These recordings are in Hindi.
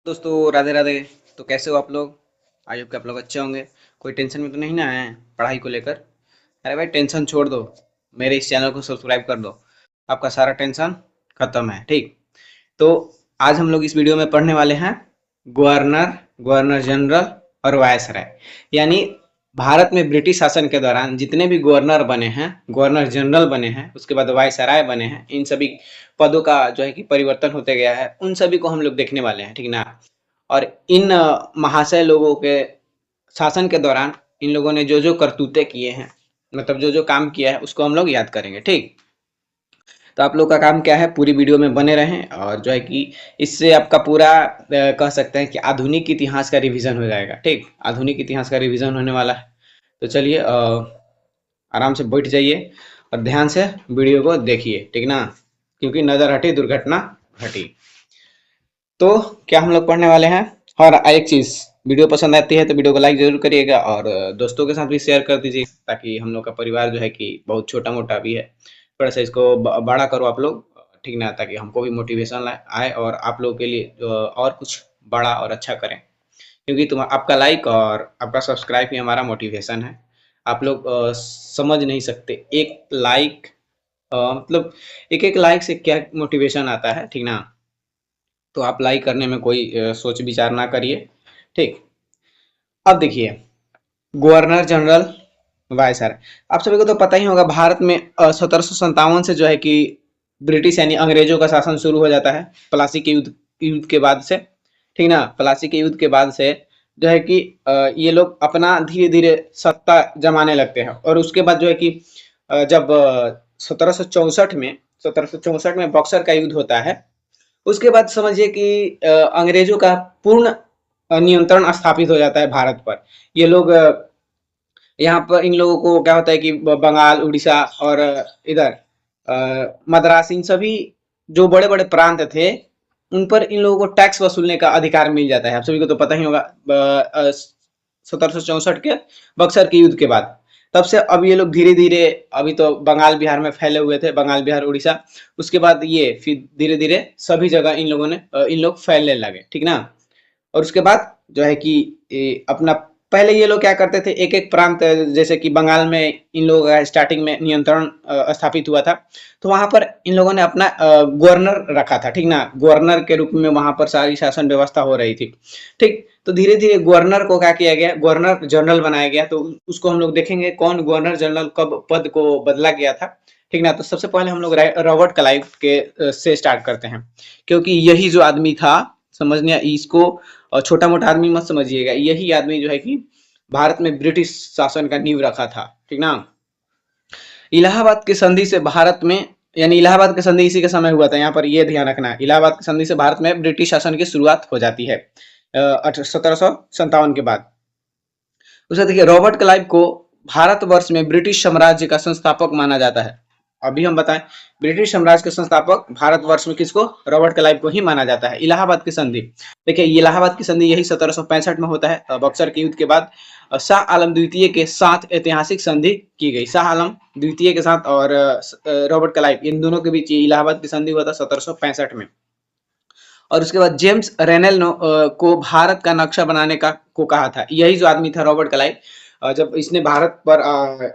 दोस्तों राधे राधे। तो कैसे हो आप लोग? आई होप कि आप लोग अच्छे होंगे। कोई टेंशन में तो नहीं ना है पढ़ाई को लेकर? अरे भाई टेंशन छोड़ दो, मेरे इस चैनल को सब्सक्राइब कर दो, आपका सारा टेंशन खत्म है। ठीक, तो आज हम लोग इस वीडियो में पढ़ने वाले हैं गवर्नर, गवर्नर जनरल और वायसराय, यानी भारत में ब्रिटिश शासन के दौरान जितने भी गवर्नर बने हैं, गवर्नर जनरल बने हैं, उसके बाद वायसराय बने हैं, इन सभी पदों का जो है कि परिवर्तन होते गया है, उन सभी को हम लोग देखने वाले हैं। ठीक ना? और इन महाशय लोगों के शासन के दौरान इन लोगों ने जो जो करतूते किए हैं, मतलब जो जो काम किया है, उसको हम लोग याद करेंगे। ठीक, तो आप लोग का काम क्या है, पूरी वीडियो में बने रहें और जो है कि इससे आपका पूरा कह सकते हैं कि आधुनिक इतिहास का रिवीजन हो जाएगा। ठीक, आधुनिक इतिहास का रिवीजन होने वाला है। तो चलिए आराम से बैठ जाइए और ध्यान से वीडियो को देखिए। ठीक ना? क्योंकि नजर हटी दुर्घटना घटी। तो क्या हम लोग पढ़ने वाले हैं? और एक चीज, वीडियो पसंद आती है तो वीडियो को लाइक जरूर करिएगा और दोस्तों के साथ भी शेयर कर दीजिए, ताकि हम लोग का परिवार जो है कि बहुत छोटा मोटा भी है, थोड़ा सा इसको बड़ा करो आप लोग। ठीक ना? ताकि हमको भी मोटिवेशन आए और आप लोगों के लिए और कुछ बड़ा और अच्छा करें। क्योंकि तुम आपका लाइक और आपका सब्सक्राइब ही हमारा मोटिवेशन है। आप लोग समझ नहीं सकते, एक लाइक मतलब एक एक लाइक से क्या मोटिवेशन आता है। ठीक ना? तो आप लाइक करने में कोई सोच विचार ना करिए। ठीक, अब देखिए, गवर्नर जनरल वायसराय, आप सभी को तो पता ही होगा, भारत में 1757 से जो है कि ब्रिटिश यानी अंग्रेजों का शासन शुरू हो जाता है, प्लासी के युद्ध के बाद से। ठीक ना? प्लासी के युद्ध के बाद से जो है कि ये लोग अपना धीरे धीरे सत्ता जमाने लगते हैं। और उसके बाद जो है कि जब 1764 में बक्सर का युद्ध होता है, उसके बाद समझिए कि अंग्रेजों का पूर्ण नियंत्रण स्थापित हो जाता है भारत पर। ये लोग यहाँ पर इन लोगों को क्या होता है कि बंगाल, उड़ीसा और इधर मद्रास, इन सभी जो बड़े बड़े प्रांत थे, उन पर इन लोगों को टैक्स वसूलने का अधिकार मिल जाता है। आप सभी को तो पता ही होगा, 1764 के बक्सर के युद्ध के बाद। तब से अब ये लोग धीरे धीरे, अभी तो बंगाल बिहार में फैले हुए थे, बंगाल बिहार उड़ीसा, उसके बाद ये फिर धीरे धीरे सभी जगह इन लोगों ने इन लोग फैलने लगे। ठीक ना? और उसके बाद जो है कि अपना, पहले ये लोग क्या करते थे, एक एक प्रांत, जैसे कि बंगाल में इन लोगों का स्टार्टिंग में नियंत्रण स्थापित हुआ था, तो वहां पर इन लोगों ने अपना गवर्नर रखा था। ठीक ना? गवर्नर के रूप में वहां पर सारी शासन व्यवस्था हो रही थी। ठीक, तो धीरे धीरे गवर्नर को क्या किया गया, गवर्नर जनरल बनाया गया। तो उसको हम लोग देखेंगे कौन गवर्नर जनरल कब पद को बदला गया था। ठीक ना? तो सबसे पहले हम लोग रॉबर्ट क्लाइव के से स्टार्ट करते हैं, क्योंकि यही जो आदमी था, समझने इसको और छोटा मोटा आदमी मत समझिएगा, यही आदमी जो है कि भारत में ब्रिटिश शासन का नींव रखा था। ठीक ना? इलाहाबाद की संधि से भारत में, यानी इलाहाबाद की संधि इसी के समय हुआ था, यहाँ पर यह ध्यान रखना, इलाहाबाद की संधि से भारत में ब्रिटिश शासन की शुरुआत हो जाती है 1757 के बाद। उसके देखिए, रॉबर्ट क्लाइव को भारतवर्ष में ब्रिटिश साम्राज्य का संस्थापक माना जाता है। अभी हम बताएं, ब्रिटिश साम्राज्य के संस्थापक भारतवर्ष में किसको, रॉबर्ट क्लाइव को ही माना जाता है। इलाहाबाद की संधि, देखिए इलाहाबाद की संधि यही 1765 में होता है, बक्सर के युद्ध के बाद शाह आलम द्वितीय के साथ ऐतिहासिक संधि की गई। शाह आलम द्वितीय के साथ और रॉबर्ट क्लाइव, इन दोनों के बीच इलाहाबाद की संधि हुआ था 1765 में। और उसके बाद जेम्स रेनेल को भारत का नक्शा बनाने का को कहा था। यही जो आदमी था रॉबर्ट क्लाइव, जब इसने भारत पर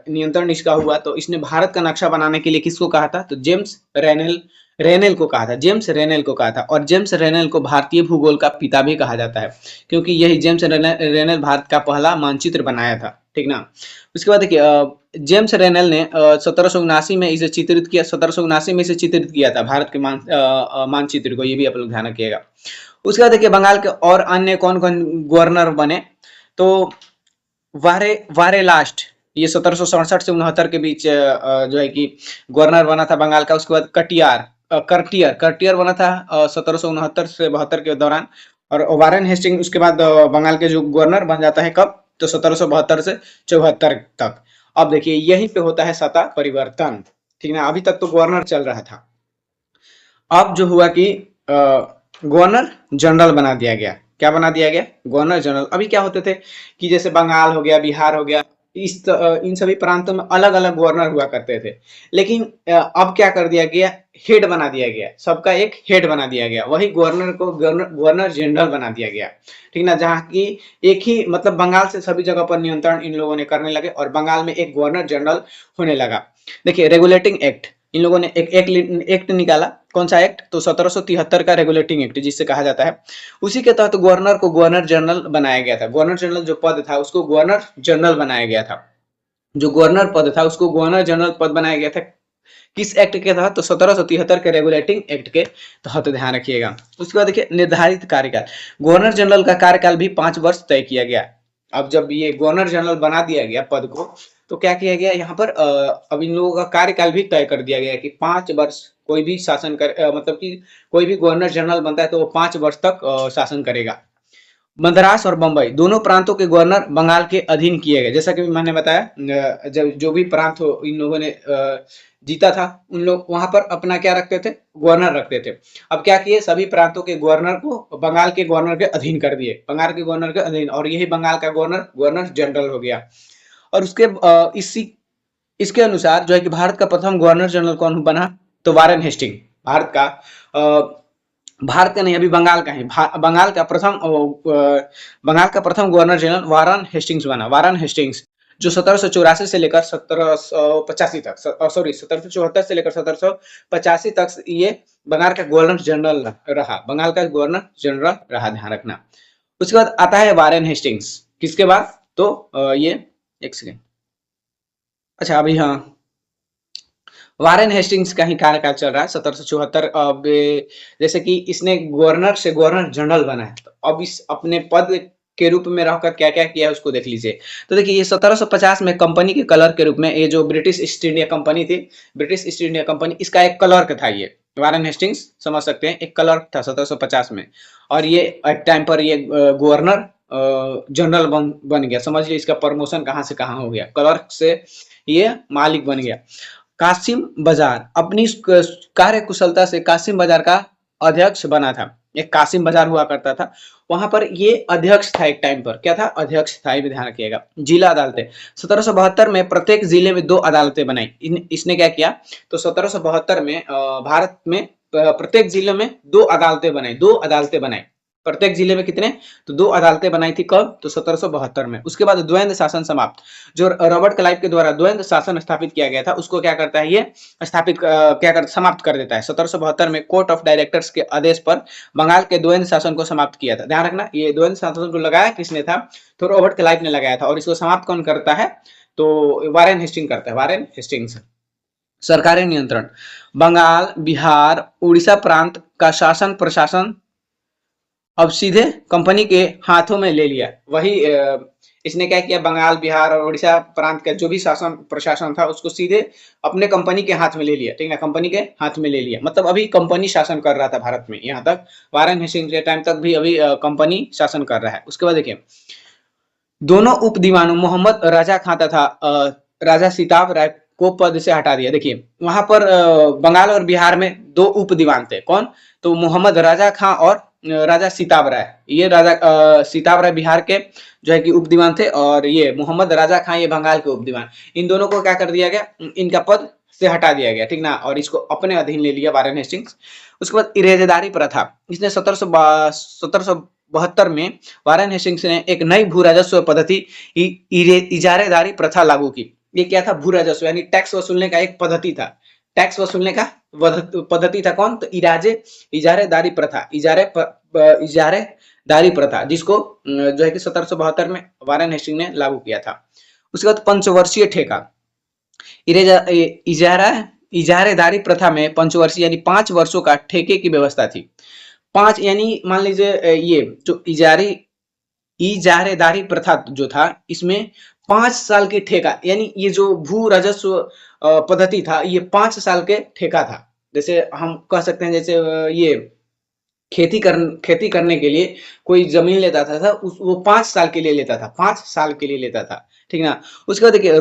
नियंत्रण इसका हुआ, तो इसने भारत का नक्शा बनाने के लिए किसको कहा था, तो जेम्स रेनेल, रेनेल को कहा था, जेम्स रेनेल को कहा था। और जेम्स रेनेल को भारतीय भूगोल का पिता भी कहा जाता है, क्योंकि यही जेम्स रेनेल भारत का पहला मानचित्र बनाया था। ठीक ना? उसके बाद देखिए, जेम्स रेनेल ने 1779 में इसे चित्रित किया, 1779 में इसे चित्रित किया था भारत के मानचित्र को, ये भी आप लोग ध्यान रखिएगा। उसके बाद देखिए, बंगाल के और अन्य कौन कौन गवर्नर बने, तो वारे वारे लास्ट, ये 1767 से 69 के बीच जो है कि गवर्नर बना था बंगाल का। उसके बाद कटियार, कर्टियर कर्टियर बना था 1769 से 72 के दौरान। और वारेन हेस्टिंग उसके बाद बंगाल के जो गवर्नर बन जाता है कब, तो 1772 से 74 तक। अब देखिए, यहीं पे होता है सत्ता परिवर्तन। ठीक ना? अभी तक तो गवर्नर चल रहा था, अब जो हुआ कि गवर्नर जनरल बना दिया गया। क्या बना दिया गया, गवर्नर जनरल। अभी क्या होते थे कि जैसे बंगाल हो गया, बिहार हो गया, इन सभी प्रांतों में अलग अलग गवर्नर हुआ करते थे। लेकिन अब क्या कर दिया गया, हेड बना दिया गया, सबका एक हेड बना दिया गया, वही गवर्नर को गवर्नर जनरल बना दिया गया, ठीक ना। जहाँ की एक ही मतलब बंगाल से सभी जगह पर नियंत्रण इन लोगों ने करने लगे और बंगाल में एक गवर्नर जनरल होने लगा। देखिए रेगुलेटिंग एक्ट, इन लोगों ने एक एक्ट निकाला। कौन सा एक्ट? तो 1773 का रेगुलेटिंग एक्ट जिससे कहा जाता है। उसी के तहत गवर्नर को गवर्नर जनरल बनाया गया था। गवर्नर जनरल जो पद था उसको गवर्नर जनरल बनाया गया था। जो गवर्नर पद था उसको गवर्नर जनरल पद बनाया गया था। किस एक्ट के तहत? तो 1773 के रेगुलेटिंग एक्ट के तहत, ध्यान रखिएगा। उसके बाद देखिए निर्धारित कार्यकाल, गवर्नर जनरल का कार्यकाल भी 5 वर्ष तय किया गया। अब जब ये गवर्नर जनरल बना दिया गया पद को, तो क्या किया गया यहाँ पर, अब इन लोगों का कार्यकाल भी तय कर दिया गया कि 5 वर्ष कोई भी शासन कर, मतलब कि कोई भी गवर्नर जनरल बनता है तो वो 5 वर्ष तक शासन करेगा। मद्रास और बंबई दोनों प्रांतों के गवर्नर बंगाल के अधीन किए गए। जैसा कि मैंने बताया, जब जो भी प्रांत हो इन लोगों ने जीता था, उन लोग वहां पर अपना क्या रखते थे? गवर्नर रखते थे। अब क्या किए, सभी प्रांतों के गवर्नर को बंगाल के गवर्नर के अधीन कर दिए, बंगाल के गवर्नर के अधीन, और यही बंगाल का गवर्नर गवर्नर जनरल हो गया। और इसी इसके अनुसार जो है कि भारत का प्रथम गवर्नर जनरल कौन बना? तो वारेन हेस्टिंग। भारत का भारत का नहीं, अभी बंगाल का ही, बंगाल का प्रथम गवर्नर जनरल वारेन हेस्टिंग्स बना। वारेन हेस्टिंग्स जो 1784 से लेकर 1785 तक, सॉरी 1774 से लेकर 1785 तक ये बंगाल का गवर्नर जनरल रहा। बंगाल का गवर्नर जनरल रहा, ध्यान रखना। उसके बाद आता है वारेन हेस्टिंग्स। किसके बाद? तो ये एक सेकेंड, अच्छा अभी हाँ, वारेन हेस्टिंग्स का ही कार्यकाल चल रहा है 1774। अब जैसे कि इसने गवर्नर से गवर्नर जनरल बना है, तो अब इस अपने पद के रूप में रहकर क्या क्या किया है उसको देख लीजिए। तो देखिए ये 1750 में कंपनी के कलर के रूप में, ये जो ब्रिटिश ईस्ट इंडिया कंपनी थी, ब्रिटिश ईस्ट इंडिया कंपनी, इसका एक क्लर्क था ये वारेन हेस्टिंग्स, समझ सकते हैं, एक क्लर्क था 1750 में। और ये एक टाइम पर ये गवर्नर जनरल बन गया। समझ लीजिए इसका प्रमोशन कहाँ से कहाँ हो गया, क्लर्क से ये मालिक बन गया। कासिम बाजार अपनी कार्य कुशलता से कासिम बाजार का अध्यक्ष बना था। एक कासिम बाजार हुआ करता था, वहां पर ये अध्यक्ष था एक टाइम पर। क्या था? अध्यक्ष था, ये भी ध्यान रखिएगा। जिला अदालतें 1772 में प्रत्येक जिले में 2 अदालतें बनाई। इसने क्या किया? तो 1772 में भारत में प्रत्येक जिले में 2 अदालतें बनाई, 2 अदालतें बनाई। प्रत्येक जिले में कितने? तो 2 अदालतें बनाई थी। कब? तो 1772 में। उसके बाद द्वैध शासन समाप्त, जो रॉबर्ट क्लाइव के द्वारा द्वैध शासन स्थापित किया गया था, उसको क्या करता है ये? समाप्त कर देता है। 1772 में कोर्ट ऑफ डायरेक्टर्स के आदेश पर बंगाल के द्वैध शासन को समाप्त किया था। ध्यान रखना, ये द्वैध शासन को लगाया किसने था? तो रॉबर्ट क्लाइव ने लगाया था। और इसको समाप्त कौन करता है? तो वारेन हेस्टिंग करता है, वारेन हेस्टिंग्स। सरकारी नियंत्रण, बंगाल, बिहार, उड़ीसा प्रांत का शासन प्रशासन अब सीधे कंपनी के हाथों में ले लिया। वही इसने क्या किया? बंगाल, बिहार और उड़ीसा प्रांत का जो भी शासन प्रशासन था उसको सीधे अपने कंपनी के हाथ में ले लिया, ठीक है, कंपनी के हाथ में ले लिया। मतलब अभी कंपनी शासन कर रहा था भारत में, यहाँ तक वारेन हेस्टिंग्स के टाइम तक भी अभी कंपनी शासन कर रहा है। उसके बाद देखिए दोनों उप दीवानों मोहम्मद राजा खां तथा राजा सिताब राय को पद से हटा दिया। देखिए वहां पर बंगाल और बिहार में 2 उप दीवान थे। कौन? तो मोहम्मद राजा खां और राजा सिताब राय। ये राजा सिताब राय बिहार के जो है कि उप दीवान थे, और ये मोहम्मद राजा खां ये बंगाल के उप दीवान। इन दोनों को क्या कर दिया गया? इनका पद से हटा दिया गया, ठीक ना, और इसको अपने अधीन ले लिया वारेन हेस्टिंग्स। उसके बाद इरेजेदारी प्रथा, इसने 1772 में वारेन हेस्टिंग्स ने एक नई भू राजस्व पद्धति इजारेदारी प्रथा लागू की। ये क्या था? भू राजस्व यानी टैक्स वसूलने का एक पद्धति था। टैक्स वसूलने का पद्धति था। कौन? तो इजारेदारी प्रथा, इजारेदारी प्रथा, जिसको जो है कि 1772 में वारेन हेस्टिंग ने लागू किया था। उसके बाद पंचवर्षीय ठेका, इजारा इजारेदारी प्रथा में पंचवर्षीय यानी 5 वर्षों का ठेके की व्यवस्था थी। 5 यानी मान लीजिए ये जो इजारेदारी प्रथा जो था, इसमें 5 साल की ठेका, यानी ये जो भू राजस्व पद्धति था ये 5 साल के ठेका था। जैसे हम कह सकते हैं, जैसे ये खेती करने के लिए कोई जमीन लेता था वो 5 साल के लिए लेता था, 5 साल के लिए लेता था, ठीक ना। उसके बाद देखिए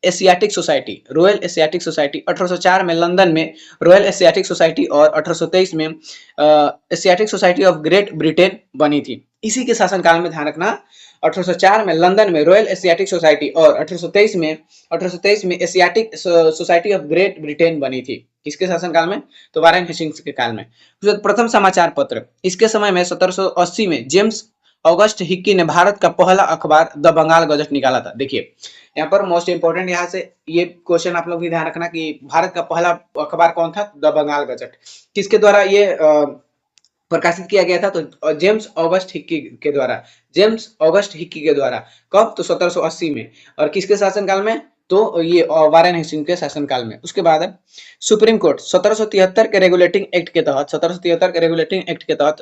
Asiatic society, royal Asiatic society 1804 में लंदन में रॉयल एशियाटिक सोसाइटी और 1823 में Asiatic society of great Britain बनी थी। इसी के शासनकाल में ध्यान रखना 1804 में लंदन में रॉयल एशियाटिक सोसाइटी और 1823 में Asiatic society of great Britain बनी थी। किसके शासनकाल में? तो वारेन हेस्टिंग्स के काल में। प्रथम समाचार पत्र, इसके समय में 1780 में जेम्स ऑगस्ट हिक्की ने भारत का पहला अखबार द बंगाल गजट निकाला था। देखिए यहाँ पर मोस्ट इंपोर्टेंट, यहाँ से ये क्वेश्चन आप लोग भी ध्यान रखना कि भारत का पहला अखबार कौन था? The Bengal gazette. किसके द्वारा ये प्रकाशित किया गया था? तो जेम्स ऑगस्ट हिक्की के द्वारा। जेम्स ऑगस्ट हिक्की के द्वारा। कब? तो 1780 में। और किसके शासनकाल में? तो ये वारेन हेस्टिंग्स के शासनकाल में। उसके बाद है सुप्रीम कोर्ट 1773 के रेगुलेटिंग एक्ट के तहत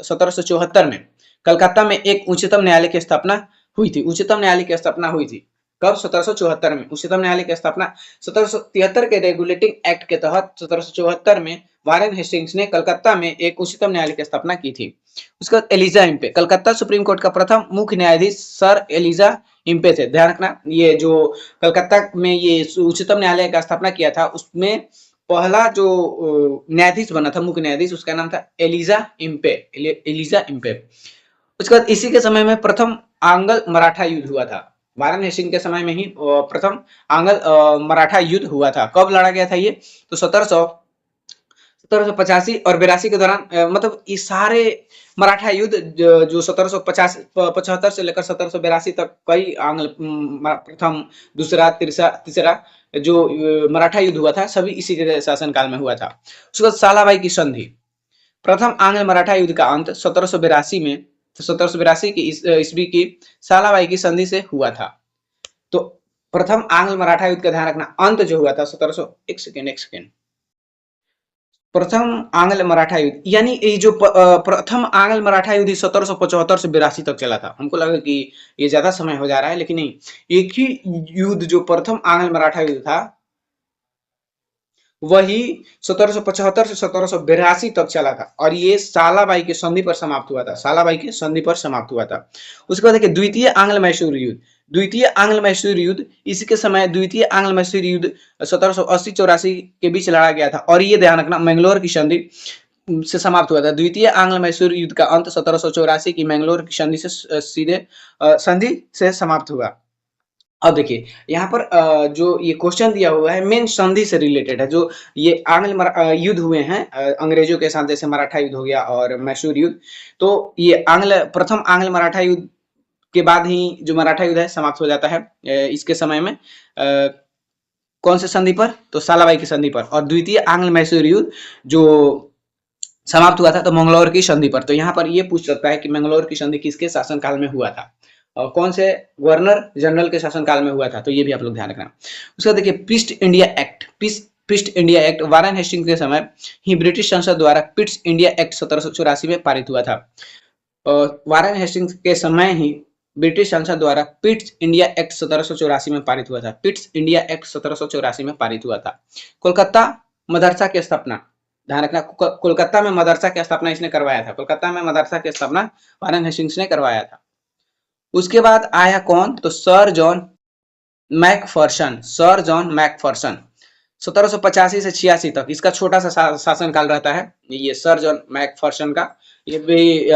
1774 में कलकत्ता में एक उच्चतम न्यायालय की स्थापना हुई थी। उच्चतम न्यायालय की स्थापना हुई थी कब? 1774 में। उच्चतम न्यायालय की स्थापना 1773 के रेगुलेटिंग एक्ट के तहत 1774 में वारेन हेस्टिंग्स ने कलकत्ता में एक उच्चतम न्यायालय की स्थापना की थी। उसके बाद Elijah Impey, Calcutta supreme court का प्रथम मुख्य न्यायाधीश सर एलिजा इम्पे थे। ध्यान रखना, ये जो कलकत्ता में ये उच्चतम न्यायालय का स्थापना किया था, उसमें पहला जो न्यायाधीश बना था, मुख्य न्यायाधीश, उसका नाम था एलिजा इम्पे। Elijah Impey. उसके बाद इसी के समय में प्रथम आंग्ल मराठा युद्ध हुआ था। वारेन हेस्टिंग्स के समय में ही प्रथम आंग्ल मराठा युद्ध हुआ था। कब लड़ा गया था ये? तो 1785 और 82 के दौरान, मतलब ये सारे मराठा युद्ध जो 1775 से लेकर 1782 तक कई आंग्ल प्रथम, दूसरा, तीसरा जो मराठा युद्ध हुआ था, सभी इसी के शासनकाल में हुआ था। उसके बाद सालाबाई की संधि, प्रथम आंग्ल मराठा युद्ध का अंत 1782 में, 1782 की ईस्वी की सालाबाई की संधि से हुआ था। तो प्रथम आंग्ल मराठा युद्ध का ध्यान रखना, अंत जो हुआ था एक सेकेंड, प्रथम आंग्ल मराठा युद्ध, यानी ये जो प्रथम आंग्ल मराठा युद्ध 1775 से 82 तक चला था। हमको लगा कि ये ज्यादा समय हो जा रहा है, लेकिन नहीं, एक ही युद्ध जो प्रथम आंग्ल मराठा युद्ध था वही 1775 से 1782 तक चला था, और ये सालाबाई के संधि पर समाप्त हुआ था। सालाबाई के संधि पर समाप्त हुआ था। उसके बाद देखिए द्वितीय आंग्ल मैसूर युद्ध। द्वितीय आंग्ल मैसूर युद्ध, इसी के समय द्वितीय आंग्ल मैसूर युद्ध 1780-84 के बीच लड़ा गया था, और ये ध्यान रखना मैंगलोर की संधि से समाप्त हुआ था। द्वितीय आंग्ल मैसूर युद्ध का अंत 1784 की मैंगलोर की संधि से सीधे संधि से समाप्त हुआ। अब देखिए यहाँ पर जो ये क्वेश्चन दिया हुआ है मेन संधि से रिलेटेड है। जो ये आंग्ल युद्ध हुए हैं अंग्रेजों के साथ, जैसे मराठा युद्ध हो गया और मैसूर युद्ध, तो ये प्रथम आंग्ल मराठा युद्ध के बाद ही जो मराठा युद्ध है समाप्त हो जाता है। इसके समय में कौन से संधि पर? तो सालाबाई की संधि पर। और द्वितीय आंग्ल मैसूर युद्ध जो समाप्त हुआ था तो मंगलौर की संधि पर। तो यहाँ पर ये पूछ सकता है कि मंगलौर की संधि किसके शासनकाल में हुआ था और कौन से गवर्नर जनरल के शासनकाल में हुआ था, तो ये भी आप लोग ध्यान रखना। उसका देखिए east India act, east India act Warren Hastings के समय ही ब्रिटिश संसद द्वारा ईस्ट इंडिया एक्ट 1784 में पारित हुआ था। वारेन हेस्टिंग्स के समय ही ब्रिटिश संसद द्वारा ईस्ट इंडिया एक्ट 1784 में पारित हुआ था। ईस्ट इंडिया एक्ट 1784 में पारित हुआ था। कोलकाता मदरसा की स्थापना, ध्यान रखना, कोलकाता में मदरसा की स्थापना इसने करवाया था। कोलकाता में मदरसा की स्थापना वारेन हेस्टिंग्स ने करवाया था। उसके बाद आया कौन? तो sir John Macpherson. Sir John Macpherson 1785 से 86 तक इसका छोटा सा शासनकाल रहता है। ये सर जॉन मैकफर्सन का ये भी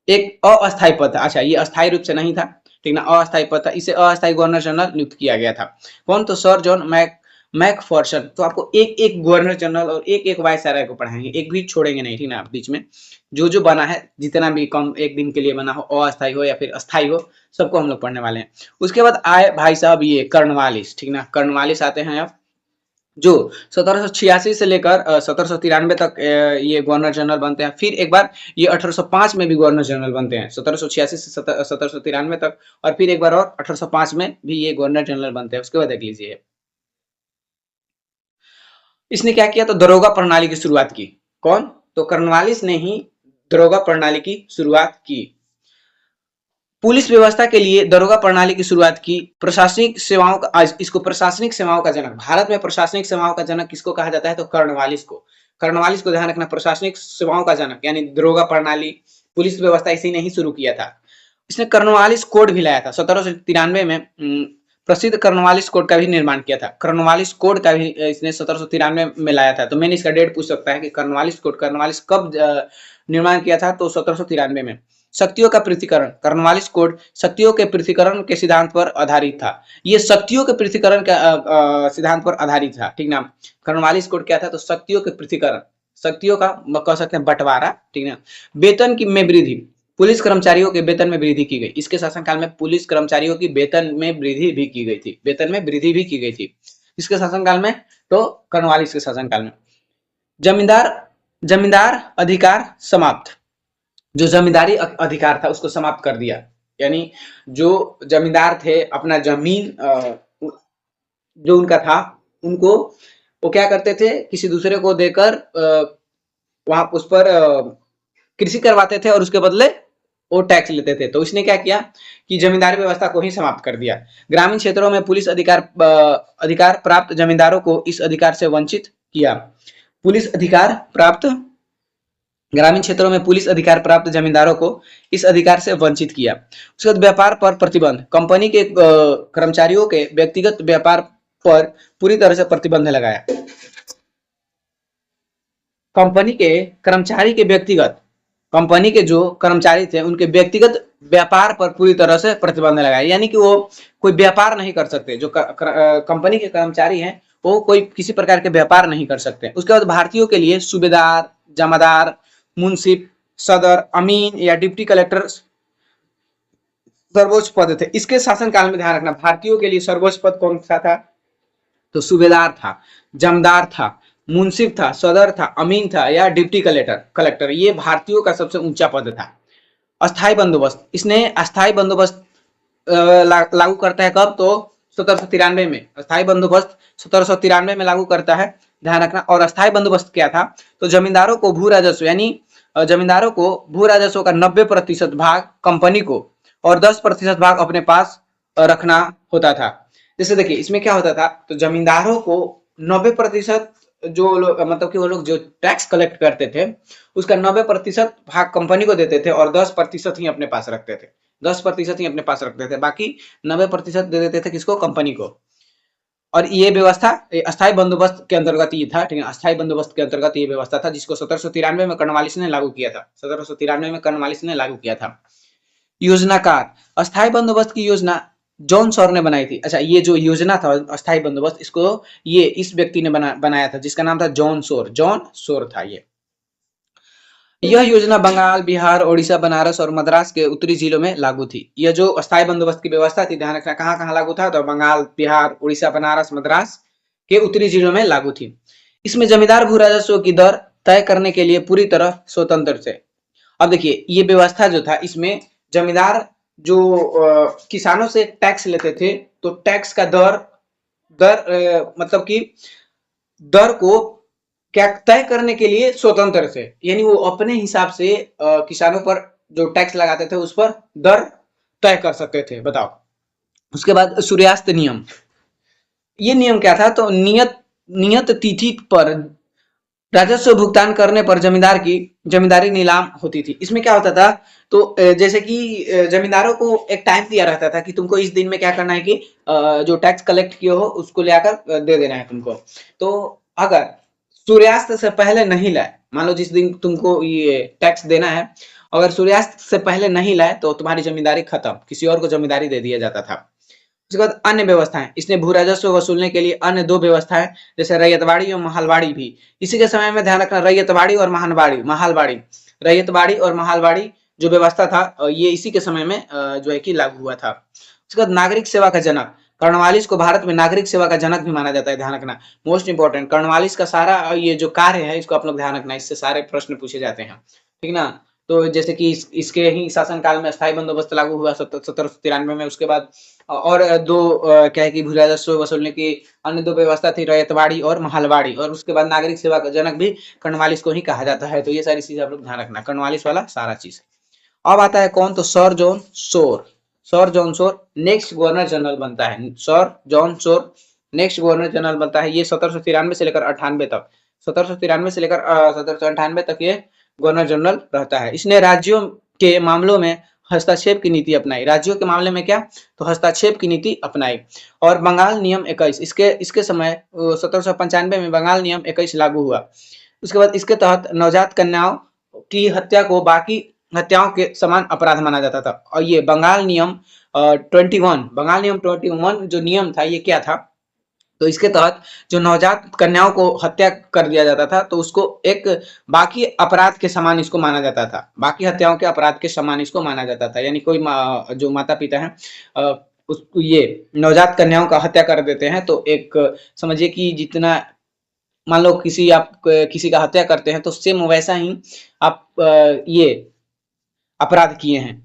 एक अस्थायी पद था। अच्छा, ये अस्थायी रूप से नहीं था, ठीक ना, अस्थायी पद था। इसे अस्थायी गवर्नर जनरल नियुक्त किया गया था। कौन? तो सर जॉन मैकफर्सन। तो आपको एक एक गवर्नर जनरल और एक एक वायसराय को पढ़ाएंगे, एक भी छोड़ेंगे नहीं, ठीक ना। बीच में जो बना है, जितना भी कम एक दिन के लिए बना हो, अस्थायी हो या फिर अस्थायी हो, सबको हम लोग पढ़ने वाले हैं। उसके बाद आए भाई साहब ये कर्नवालिस, ठीक ना, कर्नवालिस आते हैं अब, जो 1786 से लेकर 1793 तक ये गवर्नर जनरल बनते हैं। फिर एक बार ये 1805 में भी गवर्नर जनरल बनते हैं, 1786 से 1793 तक, और फिर एक बार और 1805 में भी ये गवर्नर जनरल बनते हैं। उसके बाद देख लीजिए इसने क्या किया, तो दरोगा प्रणाली की शुरुआत की। कौन? तो कर्नवालिस ने ही दरोगा प्रणाली की शुरुआत की। पुलिस व्यवस्था के लिए दरोगा प्रणाली की शुरुआत की। प्रशासनिक सेवाओं का, आज इसको प्रशासनिक सेवाओं का जनक, भारत में प्रशासनिक सेवाओं का जनक किसको कहा जाता है? तो कर्नवालिस को। कर्नवालिस को ध्यान रखना, प्रशासनिक सेवाओं का जनक, यानी दरोगा प्रणाली, पुलिस व्यवस्था इसी ने ही शुरू किया था। इसने कर्नवालिस कोड भी लाया था 1793 में। प्रसिद्ध कॉर्नवालिस कोड का भी निर्माण किया था। कॉर्नवालिस कोड का भी इसने 1793 में लाया था। तो मैंने इसका डेट पूछ सकता है कि कॉर्नवालिस कोड, कॉर्नवालिस कब निर्माण किया था, तो 1793 में। शक्तियों का पृथक्करण, कॉर्नवालिस कोड शक्तियों के पृथक्करण के सिद्धांत पर आधारित था। ये शक्तियों के पृथक्करण का सिद्धांत पर आधारित था, ठीक ना। कॉर्नवालिस कोड क्या था, तो शक्तियों के पृथक्करण, शक्तियों का कह सकते हैं बंटवारा, ठीक ना। वेतन की में वृद्धि, पुलिस कर्मचारियों के वेतन में वृद्धि की गई। इसके शासनकाल में पुलिस कर्मचारियों की वेतन में वृद्धि भी की गई थी, वेतन में वृद्धि भी की गई थी इसके शासनकाल में, तो कॉर्नवालिस के शासनकाल में। जमींदार जमींदार अधिकार समाप्त, जो जमींदारी अधिकार था उसको समाप्त कर दिया। यानी जो जमींदार थे, अपना जमीन जो उनका था, उनको वो क्या करते थे, किसी दूसरे को देकर वहां उस पर कृषि करवाते थे और उसके बदले वो टैक्स लेते थे। तो इसने क्या किया कि जमींदारी व्यवस्था को ही समाप्त कर दिया। ग्रामीण क्षेत्रों में पुलिस अधिकार प्राप्त जमींदारों को इस अधिकार से वंचित किया। पुलिस अधिकार प्राप्त, ग्रामीण क्षेत्रों में पुलिस अधिकार प्राप्त जमींदारों को इस अधिकार से वंचित किया। उसके बाद व्यापार पर प्रतिबंध, कंपनी के कर्मचारियों के व्यक्तिगत व्यापार पर पूरी तरह से प्रतिबंध लगाया। कंपनी के कर्मचारी के व्यक्तिगत, कंपनी के जो कर्मचारी थे उनके व्यक्तिगत व्यापार पर पूरी तरह से प्रतिबंध लगाया। यानी कि वो कोई व्यापार नहीं कर सकते, जो कंपनी के कर्मचारी हैं वो कोई किसी प्रकार के व्यापार नहीं कर सकते। उसके बाद भारतीयों के लिए सूबेदार, जमादार, मुंसिफ, सदर, अमीन या डिप्टी कलेक्टर सर्वोच्च पद थे। इसके शासनकाल में ध्यान रखना, भारतीयों के लिए सर्वोच्च पद कौन सा था, तो सूबेदार था, जमदार था, मुंसिफ था, सदर था, अमीन था या डिप्टी कलेक्टर। ये भारतीयों का सबसे ऊंचा पद था। अस्थाई बंदोबस्त, इसने अस्थाई बंदोबस्त लागू करता है कब, तो 1793 में। अस्थाई बंदोबस्त 1793 में लागू करता है, ध्यान रखना। और अस्थाई बंदोबस्त क्या था, तो जमींदारों को भू राजस्व, यानी जमींदारों को भू राजस्व का 90% भाग कंपनी को और 10% भाग अपने पास रखना होता था। जैसे देखिए इसमें क्या होता था, तो जमींदारों को 90% जो लोग, मतलब कि वो लोग जो टैक्स कलेक्ट करते थे उसका 90% भाग कंपनी को देते थे और 10% ही अपने पास रखते थे। 10% ही अपने पास रखते थे, बाकी 90% दे देते थे किसको, कंपनी को। और ये व्यवस्था अस्थायी बंदोबस्त के अंतर्गत ही था, ठीक है। अस्थायी बंदोबस्त के अंतर्गत ये व्यवस्था था, जिसको 1793 में कॉर्नवालिस ने लागू किया था। 1793 में कॉर्नवालिस ने लागू किया था। योजनाकार, अस्थायी बंदोबस्त की योजना जॉन सॉर ने बनाई थी। अच्छा, ये जो योजना था अस्थायी बंदोबस्त, इसको ये इस व्यक्ति ने बनाया था, जिसका नाम था जॉन सोर। जॉन सोर था ये। यह योजना बंगाल, बिहार, ओडिशा, बनारस और मद्रास के उत्तरी जिलों में लागू थी। यह जो अस्थायी बंदोबस्त की व्यवस्था थी, ध्यान रखना कहाँ कहाँ लागू था, तो बंगाल, बिहार, उड़ीसा, बनारस, मद्रास के उत्तरी जिलों में लागू थी। इसमें जमींदार भू राजस्व की दर तय करने के लिए पूरी तरह स्वतंत्र थे। अब देखिए ये व्यवस्था जो था, इसमें जमींदार जो किसानों से टैक्स लेते थे, तो टैक्स का दर मतलब कि दर को क्या तय करने के लिए स्वतंत्र थे। यानी वो अपने हिसाब से किसानों पर जो टैक्स लगाते थे उस पर दर तय कर सकते थे, बताओ। उसके बाद सूर्यास्त नियम, ये नियम क्या था, तो नियत तिथि पर राजस्व भुगतान करने पर जमींदार की जमींदारी नीलाम होती थी। इसमें क्या होता था, तो जैसे कि जमींदारों को एक टाइम दिया रहता था कि तुमको इस दिन में क्या करना है कि जो टैक्स कलेक्ट किए हो उसको ले आकर दे देना है तुमको। तो अगर सूर्यास्त से पहले नहीं लाए, मान लो जिस दिन तुमको ये टैक्स देना है, अगर सूर्यास्त से पहले नहीं लाए तो तुम्हारी जमींदारी खत्म, किसी और को जमींदारी दे दिया जाता था। उसके बाद अन्य व्यवस्थाएं, इसने भू राजस्व वसूलने के लिए अन्य 2 व्यवस्थाएं, जैसे रैयतवाड़ी और महालवाड़ी भी। इसी के समय में ध्यान रखना, रैयतवाड़ी और महालवाड़ी, रैयतवाड़ी और महालवाड़ी जो व्यवस्था था, ये इसी के समय में जो है कि लागू हुआ था। उसके बाद नागरिक सेवा का जनक, कॉर्नवालिस को भारत में नागरिक सेवा का जनक भी माना जाता है, ध्यान रखना, मोस्ट इंपोर्टेंट। कॉर्नवालिस का सारा ये जो कार्य है इसको आप लोग ध्यान रखना, इससे सारे प्रश्न पूछे जाते हैं, ठीक ना। तो जैसे कि इसके ही शासनकाल में अस्थायी बंदोबस्त लागू हुआ 1793 में। उसके बाद और क्या है कि भू राजस्व वसूलने की अन्य 2 व्यवस्था थी, रैयतवाड़ी और महालवाड़ी। और उसके बाद नागरिक सेवा का जनक भी कॉर्नवालिस को ही कहा जाता है। तो ये सारी चीजें आप लोग ध्यान रखना, कॉर्नवालिस वाला सारा चीज। अब आता है कौन, तो सर जॉन सोर। सर जॉन सोर नेक्स्ट गवर्नर जनरल बनता है। सर जॉन सोर नेक्स्ट गवर्नर जनरल बनता है। ये 1793 से लेकर 98 तक, 1793 से लेकर 1798 तक ये गवर्नर जनरल रहता है। इसने राज्यों के मामलों में हस्तक्षेप की नीति अपनाई। राज्यों के मामले में क्या, तो हस्तक्षेप की नीति अपनाई। और बंगाल नियम 21, इसके समय 1795 में बंगाल नियम 21 लागू हुआ। उसके बाद इसके तहत नवजात कन्याओं की हत्या को बाकी हत्याओं के समान अपराध माना जाता था। और ये बंगाल नियम 21, बंगाल नियम 21 जो नियम था ये क्या था, तो इसके तहत जो नवजात कन्याओं को हत्या कर दिया जाता था तो उसको एक बाकी अपराध के समान इसको माना जाता था, बाकी हत्याओं के अपराध के समान इसको माना जाता था। यानी कोई जो माता पिता है उस ये नवजात कन्याओं का हत्या कर देते हैं तो एक समझिए कि जितना, मान लो आप किसी का हत्या करते हैं तो सेम वैसा ही आप ये अपराध किए हैं।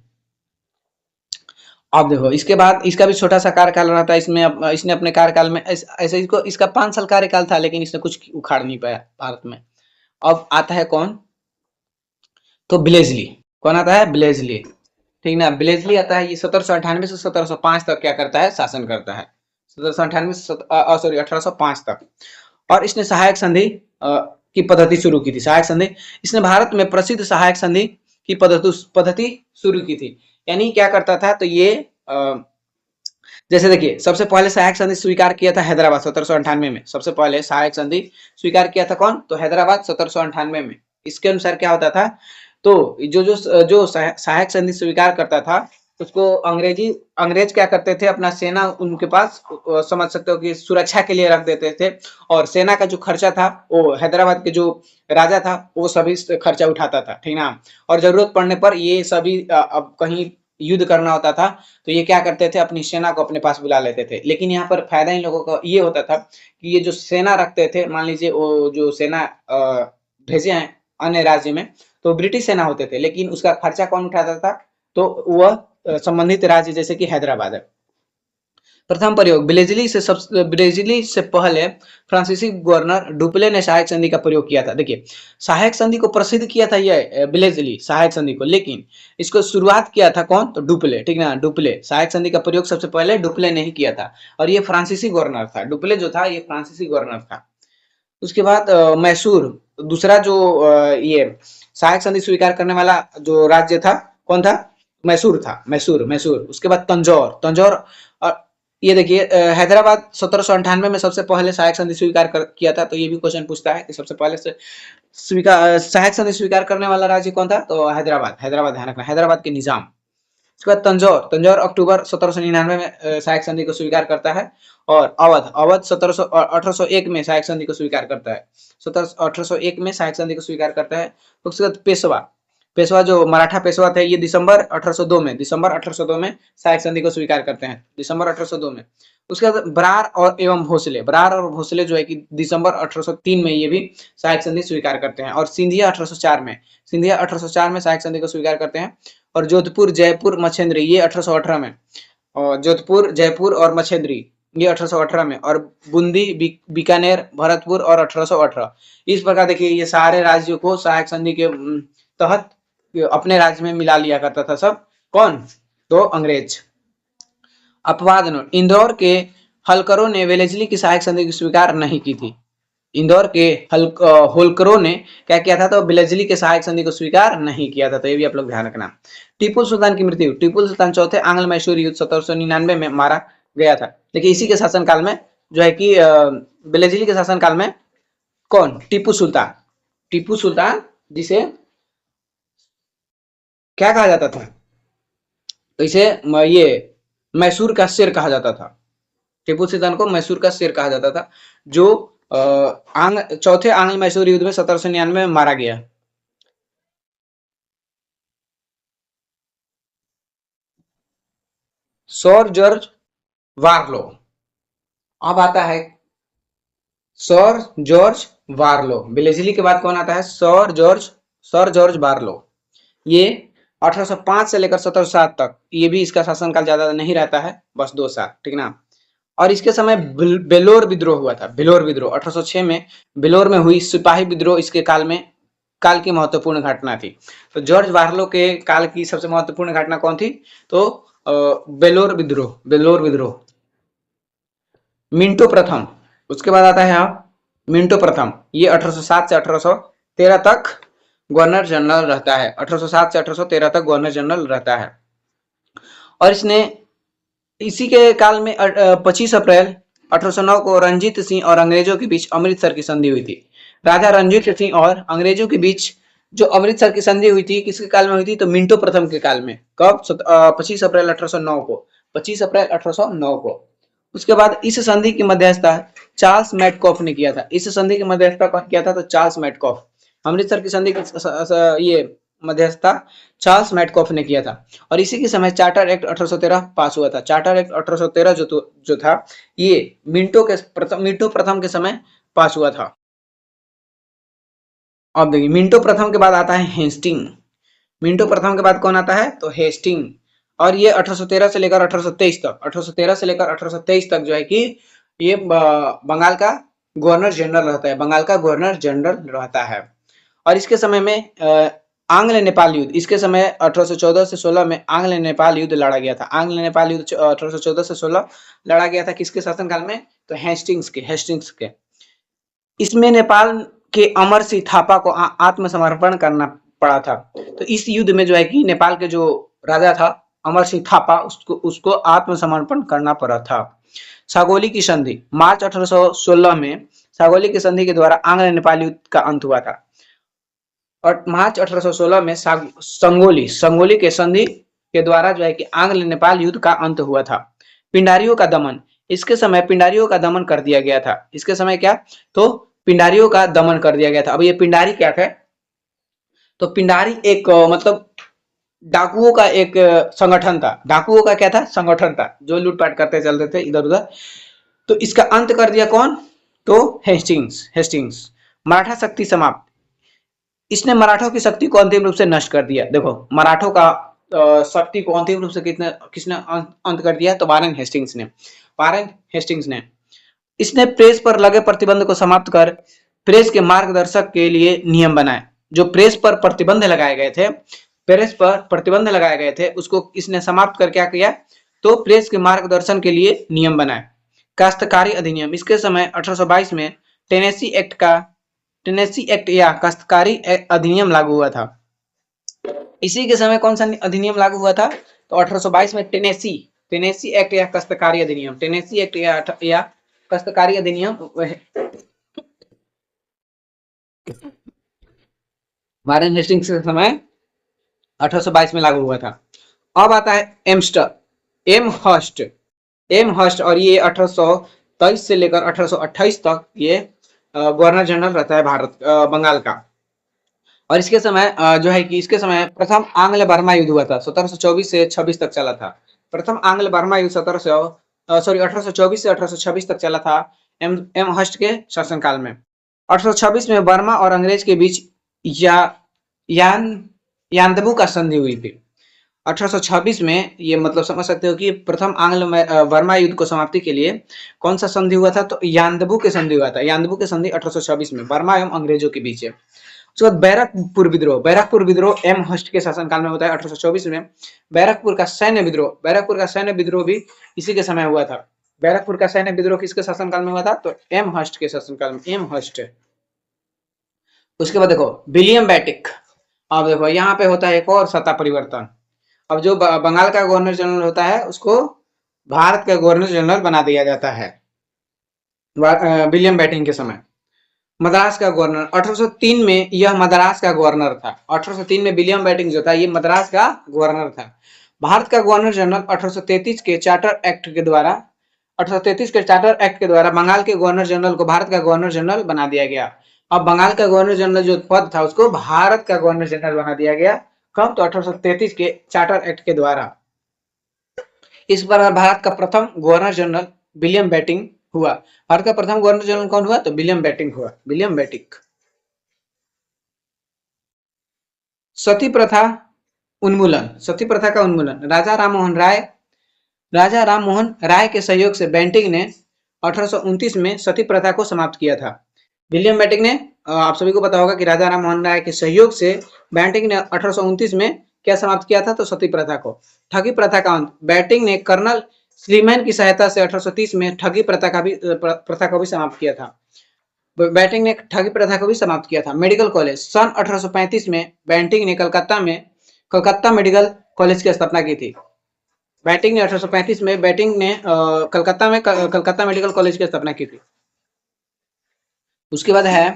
अब देखो इसके बाद इसका भी छोटा सा कार्यकाल रहा था, इसमें इसने अपने कार्यकाल में ऐसे इसका 5 साल कार्यकाल था लेकिन इसने कुछ उखाड़ नहीं पाया भारत में। अब आता है कौन, तो ब्लेजली। कौन आता है, ब्लेजली, ठीक ना। ब्लेजली आता है, ये 1798 से 1705 तक क्या करता है, शासन करता है। 1798 सॉरी 1805 तक। और इसने सहायक संधि की पद्धति शुरू की थी। सहायक संधि, इसने भारत में प्रसिद्ध सहायक संधि की पद्धति शुरू की थी। यानी क्या करता था, तो ये जैसे देखिए सबसे पहले सहायक संधि स्वीकार किया था हैदराबाद 1798 में। सबसे पहले सहायक संधि स्वीकार किया था कौन, तो हैदराबाद 1798 में। इसके अनुसार क्या होता था, तो जो सहायक संधि स्वीकार करता था उसको अंग्रेज क्या करते थे, अपना सेना उनके पास समझ सकते हो कि सुरक्षा के लिए रख देते थे। और सेना का जो खर्चा था वो हैदराबाद के जो राजा था वो सभी खर्चा उठाता था, ठीक ना। और जरूरत पड़ने पर ये सभी अब कहीं युद्ध करना होता था तो ये क्या करते थे, अपनी सेना को अपने पास बुला लेते थे। लेकिन यहाँ पर फायदा इन लोगों का ये होता था कि ये जो सेना रखते थे, मान लीजिए वो जो सेना भेजे हैं अन्य राज्य में, तो ब्रिटिश सेना होते थे, लेकिन उसका खर्चा कौन उठाता था, तो वह संबंधित राज्य जैसे कि हैदराबाद है। प्रथम प्रयोग ब्लेजली से पहले फ्रांसीसी गवर्नर डुप्ले ने सहायक संधि का प्रयोग किया था। देखिए सहायक संधि को प्रसिद्ध किया था ये ब्लेजली सहायक संधि को, लेकिन इसको शुरुआत किया था कौन, तो डुप्ले, ठीक ना। डुप्ले सहायक संधि का प्रयोग सबसे पहले डुप्ले ने ही किया था। और ये फ्रांसीसी गवर्नर था, डुप्ले जो था ये फ्रांसीसी गवर्नर था। उसके बाद मैसूर, दूसरा जो ये सहायक संधि स्वीकार करने वाला जो राज्य था, कौन था, मैसूर था। मैसूर। उसके बाद तंजौर ये देखिए हैदराबाद 1798 में सबसे पहले सहायक संधि स्वीकार किया था। तो ये भी क्वेश्चन पूछता है कि सबसे पहले से सहायक संधि स्वीकार करने वाला राज्य कौन था, तो हैदराबाद ध्यान रखना, हैदराबाद के निजाम। उसके बाद तंजौर अक्टूबर 1799 में सहायक संधि को स्वीकार करता है। और अवध 1801 में सहायक संधि को स्वीकार करता है। 1801 में सहायक संधि को स्वीकार करता है। उसके बाद पेशवा जो मराठा पेशवा थे, ये दिसंबर 1802 में सहायक संधि को स्वीकार करते हैं, दिसंबर 1802 में। उसके बाद बरार और भोसले जो है कि दिसंबर 1803 में ये भी सहायक संधि स्वीकार करते हैं। और सिंधिया 1804 में सहायक संधि को स्वीकार करते हैं। और जोधपुर जयपुर मछेंद्री ये 1818 में, और जोधपुर जयपुर और मछेंद्री ये 1818 में। और बूंदी बीकानेर भरतपुर और 1818। इस प्रकार देखिए ये सारे राज्यों को सहायक संधि के तहत अपने राज्य में मिला लिया करता था सब, कौन, तो अंग्रेज। अपवाद नोट, इंदौर के हलकरों ने वेलेस्ली की सहायक संधि की स्वीकार नहीं की थी। इंदौर के होलकरों ने क्या किया था, तो वेलेस्ली के सहायक संधि को स्वीकार नहीं किया था। तो ये भी आप लोग ध्यान रखना। टीपू सुल्तान की मृत्यु, टीपू सुल्तान चौथे आंग्ल मैसूर युद्ध 1799 में मारा गया था। देखिए इसी के शासनकाल में जो है कि वेलेस्ली के शासनकाल में कौन, टीपू सुल्तान जिसे क्या कहा जाता था, तो इसे ये मैसूर का शेर कहा जाता था। टीपू सुल्तान को मैसूर का शेर कहा जाता था, जो चौथे आंग्ल मैसूर युद्ध में 1799 में मारा गया। सर जॉर्ज वारलो, अब आता है सर जॉर्ज वारलो। वेलेस्ली के बाद कौन आता है, सर जॉर्ज वारलो। ये 1805 से लेकर 1707 तक, ये भी इसका शासनकाल ज्यादा नहीं रहता है, बस 2 साल, ठीक ना। और इसके समय बेलोर विद्रोह हुआ था। बेलोर विद्रोह 1806 में बेलोर में हुई सिपाही विद्रोह इसके काल की महत्वपूर्ण घटना थी। तो जॉर्ज वार्लो के काल की सबसे महत्वपूर्ण घटना कौन थी, तो बेलोर विद्रोह। मिंटो प्रथम, उसके बाद आता है मिंटो प्रथम, ये 1807 से 1813 तक गवर्नर जनरल रहता है। 1807 से 1813 तक गवर्नर जनरल रहता है। और इसने इसी के काल में 25 अप्रैल 1809 को रणजीत सिंह और अंग्रेजों के बीच अमृतसर की संधि हुई थी। राजा रणजीत सिंह और अंग्रेजों के बीच जो अमृतसर की संधि हुई थी किसके काल में हुई थी? तो मिंटो प्रथम के काल में। कब? 25 अप्रैल 1809 को। 25 अप्रैल 1809 को। उसके बाद इस संधि की मध्यस्थता चार्ल्स मैटकॉफ ने किया था। इस संधि की मध्यस्थता कौन किया था? तो चार्ल्स मैटकॉफ। अमृतसर की संधि ये मध्यस्थता चार्ल्स मैटकॉफ ने किया था। और इसी के समय चार्टर एक्ट 1813 पास हुआ था। चार्टर एक्ट 1813 जो था ये मिंटो प्रथम के समय पास हुआ था। अब देखिए मिंटो प्रथम के बाद आता है हेस्टिंग। मिंटो प्रथम के बाद कौन आता है? तो हेस्टिंग। और ये 1813 से लेकर 1823 तक 1813 से लेकर 1823 तक जो है कि ये बंगाल का गवर्नर जनरल रहता है। बंगाल का गवर्नर जनरल रहता है। और इसके समय में आंग्ल नेपाल युद्ध, इसके समय 1814 से 16 में आंग्ल नेपाल युद्ध लड़ा गया था। आंग्ल नेपाल युद्ध 1814 से 16 लड़ा गया था। किसके शासनकाल में? तो हेस्टिंग्स के। इसमें नेपाल के अमर सिंह थापा को आत्मसमर्पण करना पड़ा था। तो इस युद्ध में जो है कि नेपाल के जो राजा था अमर सिंह थापा उसको आत्मसमर्पण करना पड़ा था। सागौली की संधि मार्च 1816 में सागौली की संधि के द्वारा आंग्ल नेपाल युद्ध का अंत हुआ था। और मार्च 1816 में संगोली के संधि के द्वारा जो है कि आंग्ल नेपाल युद्ध का अंत हुआ था। पिंडारियों का दमन, इसके समय पिंडारियों का दमन कर दिया गया था। इसके समय क्या? तो पिंडारियों का दमन कर दिया गया था। अब ये पिंडारी क्या थे? तो पिंडारी एक मतलब डाकुओं का एक संगठन था। डाकुओं का क्या था? संगठन था जो लूटपाट करते चलते थे इधर उधर। तो इसका अंत कर दिया कौन? तो हेस्टिंग्स। मराठा शक्ति समाप्त, इसने मराठों की शक्ति को अंतिम रूप से नष्ट कर दिया। देखो मराठों का शक्ति को अंतिम रूप से किसने अंत कर दिया? तो वारेन हेस्टिंग्स ने। इसने प्रेस पर लगे प्रतिबंध को समाप्त कर प्रेस के मार्गदर्शक के लिए नियम बनाए। जो प्रेस पर प्रतिबंध लगाए गए थे उसको इसने समाप्त कर क्या किया? तो प्रेस के मार्गदर्शन के लिए नियम बनाए। काश्तकारी अधिनियम, इसके समय 1822 में टेनेसी एक्ट या काश्तकारी अधिनियम लागू हुआ था। इसी के समय कौन सा अधिनियम लागू हुआ था? तो 1822 में टेनेसी एक्ट या काश्तकारी अधिनियम, टेनेसी एक्ट या काश्तकारी अधिनियम वारेन हेस्टिंग्स के समय 1822 में लागू हुआ था। अब आता है एमहर्स्ट और ये 1823 से लेकर 1828 तक ये गवर्नर जनरल रहता है बंगाल का। और इसके समय जो है कि इसके समय प्रथम आंग्ल बर्मा युद्ध हुआ था। 1724 से 26 तक चला था। प्रथम आंग्ल बर्मा युद्ध 1824 से 1826 तक चला था एमहर्स्ट के शासनकाल में। 1826 में बर्मा और अंग्रेज के बीच यानदबू का संधि हुई थी। 1826 में ये मतलब समझ सकते हो कि प्रथम आंग्ल बर्मा युद्ध को समाप्ति के लिए कौन सा संधि हुआ था? तो यानदबू के संधि हुआ था। यानदबू के संधि 1826 में बर्मा एवं अंग्रेजों के बीच है। उसके बाद बैरकपुर विद्रोह एमहर्स्ट के शासनकाल में होता है 1824 में। बैरकपुर का सैन्य विद्रोह भी इसी के समय हुआ था। बैरकपुर का सैन्य विद्रोह किसके शासनकाल में हुआ था? तो एमहर्स्ट के शासनकाल में। उसके बाद देखो विलियम बैटिक। अब देखो यहाँ पे होता है एक और सत्ता परिवर्तन। अब जो बंगाल का गवर्नर जनरल होता है उसको भारत का गवर्नर जनरल बना दिया जाता है विलियम बैटिंग के समय। मद्रास का गवर्नर 1803 में यह मद्रास का गवर्नर था। 1803 में विलियम बैटिंग जो था ये मद्रास का गवर्नर था। भारत का गवर्नर जनरल 1833 के चार्टर एक्ट के द्वारा बंगाल के गवर्नर जनरल को भारत का गवर्नर जनरल बना दिया गया। अब बंगाल का गवर्नर जनरल जो पद था उसको भारत का गवर्नर जनरल बना दिया गया। कब? तो 1833 के चार्टर एक्ट के द्वारा। इस बार भारत का प्रथम गवर्नर जनरल विलियम बैटिंग हुआ। भारत का प्रथम गवर्नर जनरल कौन हुआ? तो विलियम बैटिंग हुआ। William Bentinck. सती प्रथा का उन्मूलन राजा राम मोहन राय के सहयोग से बेंटिंग ने 1829 में सती प्रथा को समाप्त किया था। विलियम बेंटिंग ने आप सभी को पता होगा कि राजा राम मोहन राय के सहयोग से बेंटिंग ने 1829 में क्या समाप्त किया था? तो सती प्रथा को। ठगी प्रथा का अंत, बेंटिंग ने कर्नल श्रीमैन की सहायता से 1830 में ठगी प्रथा को भी समाप्त किया था। बेंटिंग ने ठगी प्रथा को भी समाप्त किया था। मेडिकल कॉलेज सन 1835 में बेंटिंग ने कलकत्ता मेडिकल कॉलेज की स्थापना की थी। बैटिंग ने 1835 में बैटिंग ने कलकत्ता मेडिकल कॉलेज की स्थापना की थी। उसके बाद है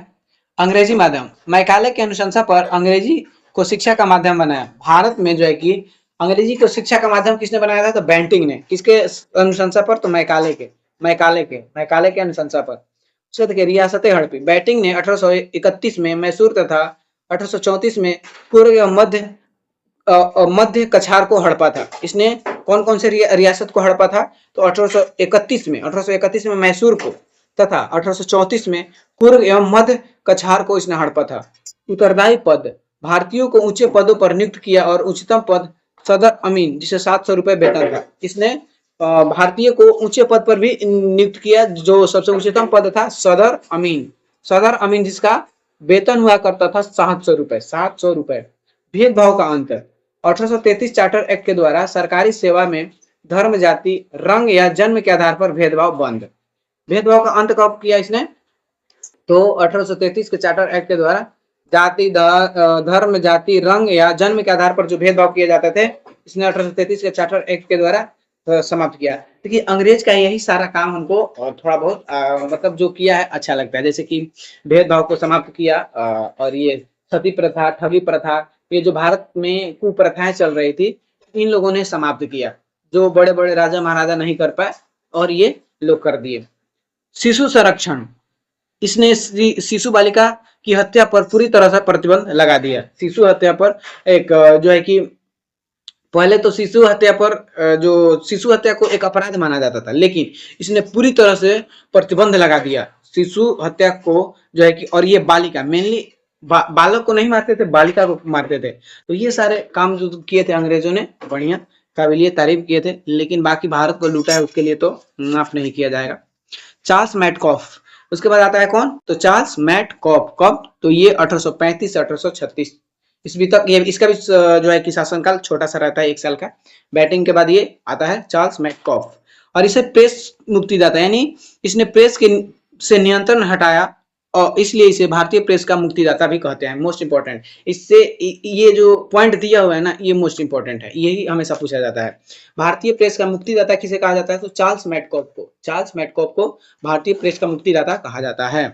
अंग्रेजी माध्यम। मैकाले की अनुशंसा पर अंग्रेजी को शिक्षा का माध्यम बनाया। भारत में जो है कि अंग्रेजी को शिक्षा का माध्यम किसने बनाया था? तो बेंटिंग ने। किसके अनुशंसा पर? तो मैकाले के अनुशंसा पर। उसके देखिए रियासतें हड़पी। बैटिंग ने 1831 में मैसूर तथा 1834 में पूर्व एवं मध्य कछार को हड़पा था। इसने कौन कौन से रियासत को हड़पा था? तो 1831 में मैसूर को तथा 1834 में पूर्व एवं मध्य कछार को इसने हड़पा था। उत्तरदायी पद। भारतीयों को ऊंचे पदों पर नियुक्त किया और उच्चतम पद सदर अमीन, जिसे 700 रुपए वेतन था। इसने भारतीय को ऊंचे पद पर भी नियुक्त किया। जो सबसे उच्चतम पद था सदर अमीन जिसका वेतन हुआ करता था 700 रुपए। भेदभाव का अंत। 1833 चार्टर एक्ट के द्वारा सरकारी सेवा में धर्म, जाति, रंग या जन्म के आधार पर भेदभाव बंद। भेदभाव का अंत कब किया इसने? तो 1833 के चार्टर एक्ट के द्वारा जाति, धर्म, जाति, रंग या जन्म के आधार पर जो भेदभाव किए जाते थे, इसने 1833 के चार्टर एक्ट के द्वारा समाप्त किया। देखिए अंग्रेज का यही सारा काम हमको थोड़ा बहुत मतलब जो किया है अच्छा लगता है। जैसे कि भेदभाव को समाप्त किया और ये सती प्रथा, ठगी प्रथा, ये जो भारत में कुप्रथाएं चल रही थी, इन लोगों ने समाप्त किया। जो बड़े बड़े राजा महाराजा नहीं कर पाए और ये लोग कर दिए। शिशु संरक्षण। इसने शिशु बालिका की हत्या पर पूरी तरह से प्रतिबंध लगा दिया। शिशु हत्या पर एक जो है कि पहले तो जो शिशु हत्या को एक अपराध माना जाता था, लेकिन इसने पूरी तरह से प्रतिबंध लगा दिया शिशु हत्या को जो है कि। और ये बालिका मेनली बालक को नहीं मारते थे, बालिका को मारते थे। तो ये सारे काम जो किए थे अंग्रेजों ने, बढ़िया काबिलिय तारीफ किए थे, लेकिन बाकी भारत को लूटा है उसके लिए तो माफ नहीं किया जाएगा। Charles Metcalfe. उसके बाद आता है कौन? तो चार्ल्स मैटकॉफ। कब? तो ये 1835 से 1836 ईस्वी तक। ये इसका भी जो है कि शासनकाल छोटा सा रहता है, 1 साल का। बैटिंग के बाद ये आता है चार्ल्स मैटकॉफ। और इसे प्रेस मुक्तिदाता, यानी इसने प्रेस के से नियंत्रण हटाया और इसलिए इसे भारतीय प्रेस का मुक्तिदाता भी कहते हैं। मोस्ट इंपॉर्टेंट, इससे ये जो पॉइंट दिया हुआ है ना, ये मोस्ट इंपॉर्टेंट है, यही हमेशा पूछा जाता है। भारतीय प्रेस का मुक्तिदाता किसे कहा जाता है? तो चार्ल्स मैटकॉफ को भारतीय प्रेस का मुक्तिदाता कहा जाता है।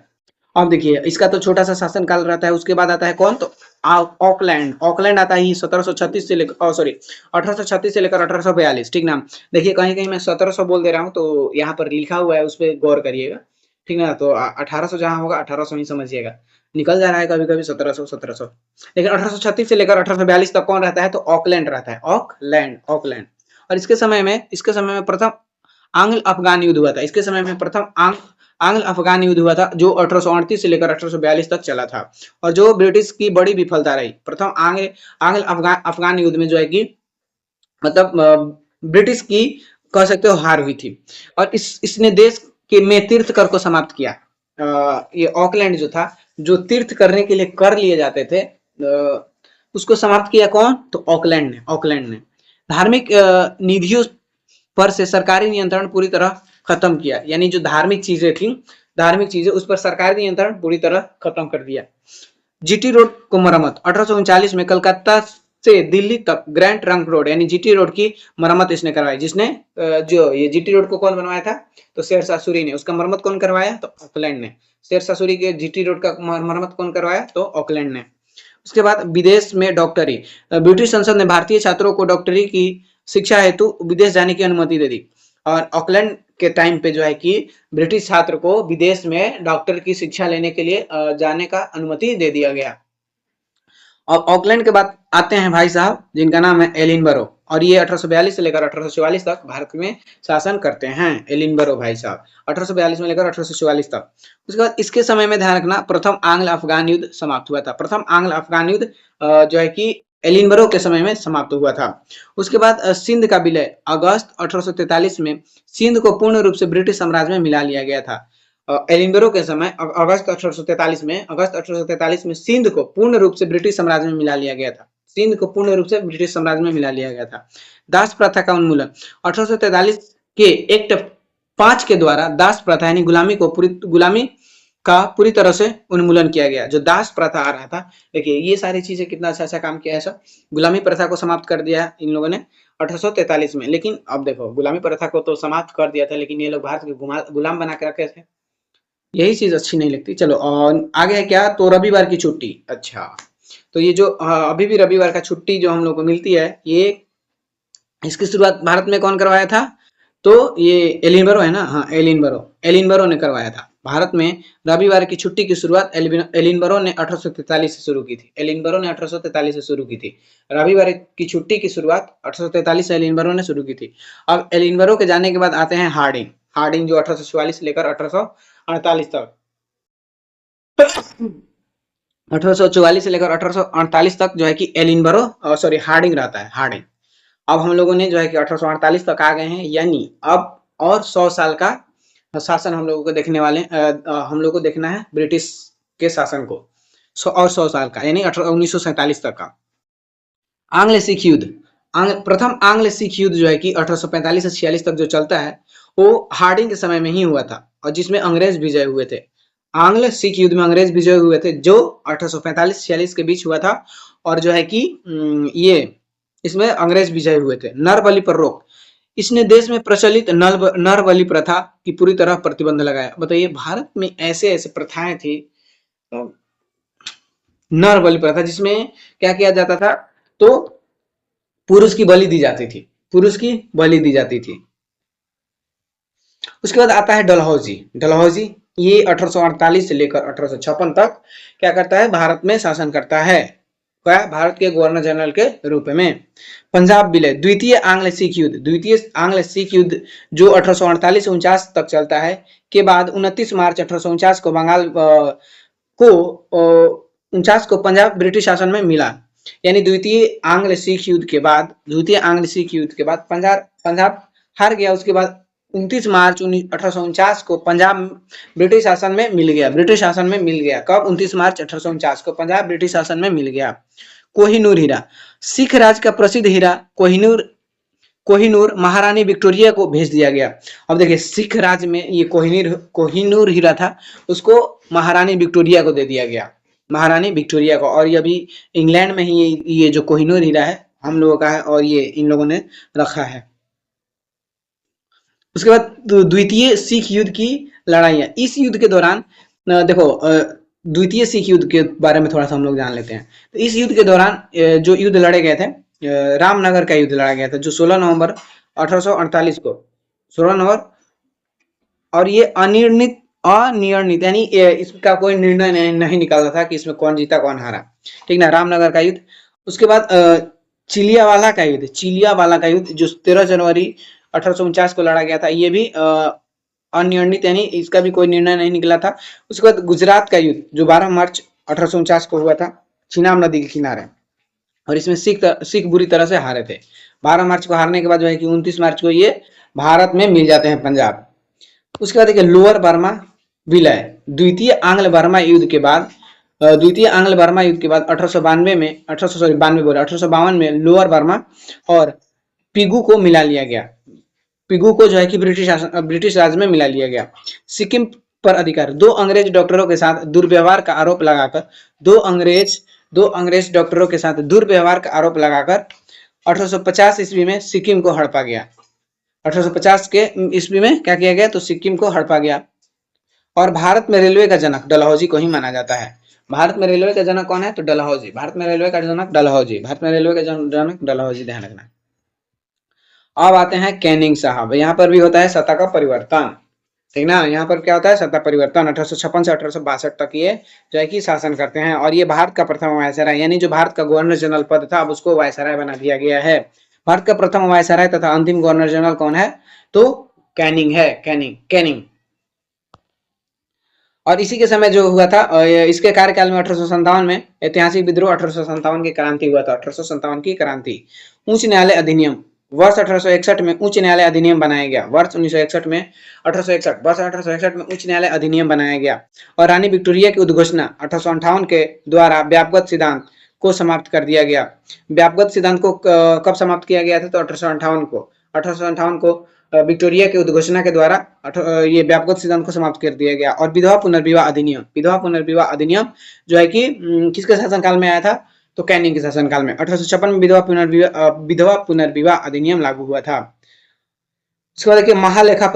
अब देखिए इसका तो छोटा सा शासन काल रहता है। उसके बाद आता है कौन? तो ऑकलैंड आता है 1736 से लेकर 1836 से लेकर 1842। ठीक ना? देखिए कहीं कहीं मैं 1700 बोल दे रहा हूँ, तो यहाँ पर लिखा हुआ है, उस पर गौर करिएगा। ठीक है ना? तो 1800 जहाँ होगा 1800 ही समझिएगा, निकल जा रहा है कभी कभी 1700। लेकिन 1836 से लेकर 1842 तक कौन रहता है? तो ऑकलैंड रहता है। ऑकलैंड। और इसके समय में प्रथम आंग्ल अफगान युद्ध हुआ था। इसके समय में प्रथम आंग्ल अफगान युद्ध हुआ था, जो 1838 से लेकर 1842 तक चला था, और जो ब्रिटिश की बड़ी विफलता रही। प्रथम आंग्ल अफगान युद्ध में जो है कि मतलब ब्रिटिश की कह सकते हो हार हुई थी, और इसने देश के में तीर्थ कर को समाप्त किया। ये ऑकलैंड जो था, जो तीर्थ करने के लिए कर लिए जाते थे, उसको समाप्त किया कौन? तो ऑकलैंड ने धार्मिक निधियों पर से सरकारी नियंत्रण पूरी तरह खत्म किया। यानी जो धार्मिक चीजें उस पर सरकारी नियंत्रण पूरी तरह खत्म कर दिया। जीटी रोड को मरम्मत। 1839 में कलकत्ता से दिल्ली तक ग्रैंड ट्रंक रोड यानी जीटी रोड की मरम्मत इसने करवाई। जिसने जो ये जीटी रोड को कौन बनवाया था? तो शेरशाह सूरी ने। उसका मरम्मत कौन करवाया? तो ऑकलैंड ने। शेरशाह सूरी के जीटी रोड का मरम्मत कौन करवाया? तो ऑकलैंड ने। उसके बाद विदेश में डॉक्टरी। ब्रिटिश संसद ने भारतीय छात्रों को डॉक्टरी की शिक्षा हेतु विदेश जाने की अनुमति दे दी, और ऑकलैंड के टाइम पे जो है कि ब्रिटिश छात्र को विदेश में डॉक्टर की शिक्षा लेने के लिए जाने का अनुमति दे दिया गया। और ऑकलैंड के बाद आते हैं भाई साहब जिनका नाम है एलिनबरो, और ये 1842 से लेकर 1844 तक भारत में शासन करते हैं। एलिनबरो भाई साहब 1842 में लेकर 1844 तक। उसके बाद इसके समय में ध्यान रखना, प्रथम आंग्ल अफगान युद्ध समाप्त हुआ था। प्रथम आंग्ल अफगान युद्ध जो है कि एलिनबरो के समय में समाप्त हुआ था। उसके बाद सिंध का विलय। अगस्त 1843 में सिंध को पूर्ण रूप से ब्रिटिश साम्राज्य में मिला लिया गया था। एलिनबरो के समय अगस्त 1843 में सिंध को पूर्ण रूप से ब्रिटिश साम्राज्य में मिला लिया गया था। दास प्रथा का उन्मूलन। 1843 के एक्ट 5 के द्वारा दास प्रथा यानी गुलामी का पूरी तरह से उन्मूलन किया गया। जो दास प्रथा आ रहा था, देखिए ये सारी चीजें कितना अच्छा काम किया है सब। गुलामी प्रथा को समाप्त कर दिया इन लोगों ने, 1843 में। लेकिन अब देखो, गुलामी प्रथा को तो समाप्त कर दिया था, लेकिन ये लोग भारत के गुलाम बना के रखे थे। यही चीज अच्छी नहीं लगती। चलो और आगे है क्या, तो रविवार की छुट्टी। अच्छा, तो ये जो अभी भी रविवार का छुट्टी जो हम लोग को मिलती है, ये इसकी शुरुआत भारत में कौन करवाया था, तो ये एलिनबरो है ना, हाँ एलिनबरो, एलिनबरो ने करवाया था। भारत में रविवार की छुट्टी की शुरुआत एलिनबरो ने 1843 से शुरू की थी। एलिनबरो ने 1843 से शुरू की थी। रविवार की छुट्टी की शुरुआत 1843 से एलिनबरो ने शुरू की थी। अब एलिनबरो के जाने के बाद आते हैं हार्डिंग। हार्डिंग जो 1844 से लेकर 1848 तक 1844 से लेकर 1848 तक जो है कि एलिनबरो सॉरी हार्डिंग रहता है, हार्डिंग। अब हम लोगों ने जो है कि 1848 तक आ गए हैं, यानी अब और 100 साल का शासन हम लोगों को देखने वाले हम लोग को देखना है ब्रिटिश के शासन को। और 100 साल का, यानी 1947 तक का। आंग्ल सिख युद्ध, प्रथम आंग्ल सिख युद्ध जो है कि 1845 से 46 तक जो चलता है, वो हार्डिंग के समय में ही हुआ था, और जिसमें अंग्रेज विजय हुए थे। आंग्ल सिख युद्ध में अंग्रेज विजय हुए थे, जो 1845-46 के बीच हुआ था। और जो है कि ये इसमें अंग्रेज विजय हुए थे। नर बलि पर रोक, इसने देश में प्रचलित नर बलि प्रथा की पूरी तरह प्रतिबंध लगाया। बताइए, भारत में ऐसे ऐसे प्रथाएं थी, तो नर बलि प्रथा, जिसमें क्या किया जाता था, तो पुरुष की बलि दी जाती थी, पुरुष की बलि दी जाती थी। उसके बाद आता है डलहौजी। डलहौजी ये 1848 से लेकर 1856 तक क्या करता है, भारत में शासन करता है, क्या, भारत के गवर्नर जनरल के रूप में। पंजाब विलय, द्वितीय आंग्ल सिख युद्ध, द्वितीय आंग्ल सिख युद्ध जो 1848 से 49 तक चलता है, के बाद 29 मार्च 1849 को बंगाल को 49 को पंजाब ब्रिटिश शासन में मिला। यानी द्वितीय आंग्ल सिख युद्ध के बाद, द्वितीय आंग्ल सिख युद्ध के बाद पंजाब हार गया। उसके बाद 29 मार्च 1849 को पंजाब ब्रिटिश शासन में मिल गया, ब्रिटिश शासन में मिल गया। कब, 29 मार्च 1849 को पंजाब ब्रिटिश शासन में मिल गया। कोहिनूर हीरा, सिख राज का प्रसिद्ध हीरा कोहिनूर महारानी विक्टोरिया को भेज दिया गया। अब देखिए, सिख राज में ये कोहिनूर हीरा था, उसको महारानी विक्टोरिया को दे दिया गया, महारानी विक्टोरिया को। और ये अभी इंग्लैंड में ही ये जो कोहिनूर हीरा है हम लोगों का है, और ये इन लोगों ने रखा है। उसके बाद द्वितीय सिख युद्ध की लड़ाइयां। इस युद्ध के दौरान देखो, द्वितीय सिख युद्ध के बारे में थोड़ा सा हम लोग जान लेते हैं। तो इस युद्ध के दौरान जो युद्ध लड़े गए थे, रामनगर का युद्ध लड़ा गया था, जो 16 नवंबर 1848 को, 16 नवंबर, और ये अनिर्णित यानी इसका कोई निर्णय नहीं निकाला था कि इसमें कौन जीता कौन हारा, ठीक ना, रामनगर का युद्ध। उसके बाद चिलियावाला का युद्ध, चिलियावाला का युद्ध जो 13 जनवरी 1849 को लड़ा गया था, ये भी अनिर्णित यानी इसका भी कोई निर्णय नहीं निकला था। उसके बाद गुजरात का युद्ध जो 12 मार्च 1849 को हुआ था, चिनाब नदी के किनारे, और इसमें सिख बुरी तरह से हारे थे। 12 मार्च को हारने के बाद जो है कि 29 मार्च को ये भारत में मिल जाते हैं, पंजाब। उसके बाद देखिए, लोअर बर्मा विलय, द्वितीय आंग्ल बर्मा युद्ध के बाद, द्वितीय आंग्ल बर्मा युद्ध के बाद 1852 में 1852 में लोअर बर्मा और पिगू को मिला लिया गया। पिगू को जो है कि ब्रिटिश राज में मिला लिया गया। सिक्किम पर अधिकार, दो अंग्रेज डॉक्टरों के साथ दुर्व्यवहार का आरोप लगाकर, दो अंग्रेज डॉक्टरों के साथ दुर्व्यवहार का आरोप लगाकर 1850 ईस्वी में सिक्किम को हड़पा गया। 1850 के ईस्वी में क्या किया गया, तो सिक्किम को हड़पा गया। और भारत में रेलवे का जनक डलहौजी को ही माना जाता है। भारत में रेलवे का जनक कौन है, तो डलहौजी। भारत में रेलवे का जनक डलहौजी, भारत में रेलवे का जनक डलहौजी, ध्यान रखना। अब आते हैं कैनिंग साहब। यहाँ पर भी होता है सत्ता का परिवर्तन, ठीक ना। यहाँ पर क्या होता है, सत्ता परिवर्तन। 1856 से 1862 तक ये जो है कि शासन करते हैं, और ये भारत का प्रथम वायसराय, यानी जो भारत का गवर्नर जनरल पद था, अब उसको वायसराय बना दिया गया है। भारत का प्रथम वायसराय तथा अंतिम गवर्नर जनरल कौन है, तो कैनिंग है, कैनिंग। और इसी के समय जो हुआ था, इसके कार्यकाल में 1857 में ऐतिहासिक विद्रोह, 1857 की क्रांति हुआ था, 1857 की क्रांति। उच्च न्यायालय अधिनियम, वर्ष 1861 में उच्च न्यायालय अधिनियम बनाया गया। वर्ष 1961 में 1861 में उच्च न्यायालय अधिनियम बनाया गया। और रानी विक्टोरिया की उद्घोषणा 1858 के द्वारा व्यापक सिद्धांत को समाप्त कर दिया गया। व्यापक सिद्धांत को कब समाप्त किया गया था, तो 1858 को विक्टोरिया के उद्घोषणा के द्वारा ये व्यापक सिद्धांत को समाप्त कर दिया गया। और विधवा पुनर्विवाह अधिनियम जो है कि किसके शासनकाल में आया था, तो कैनिंग के शासनकाल में। 1856 में विधवा पुनर्विवाह अधिनियम लागू हुआ था। उसके बाद देखिए महालेखा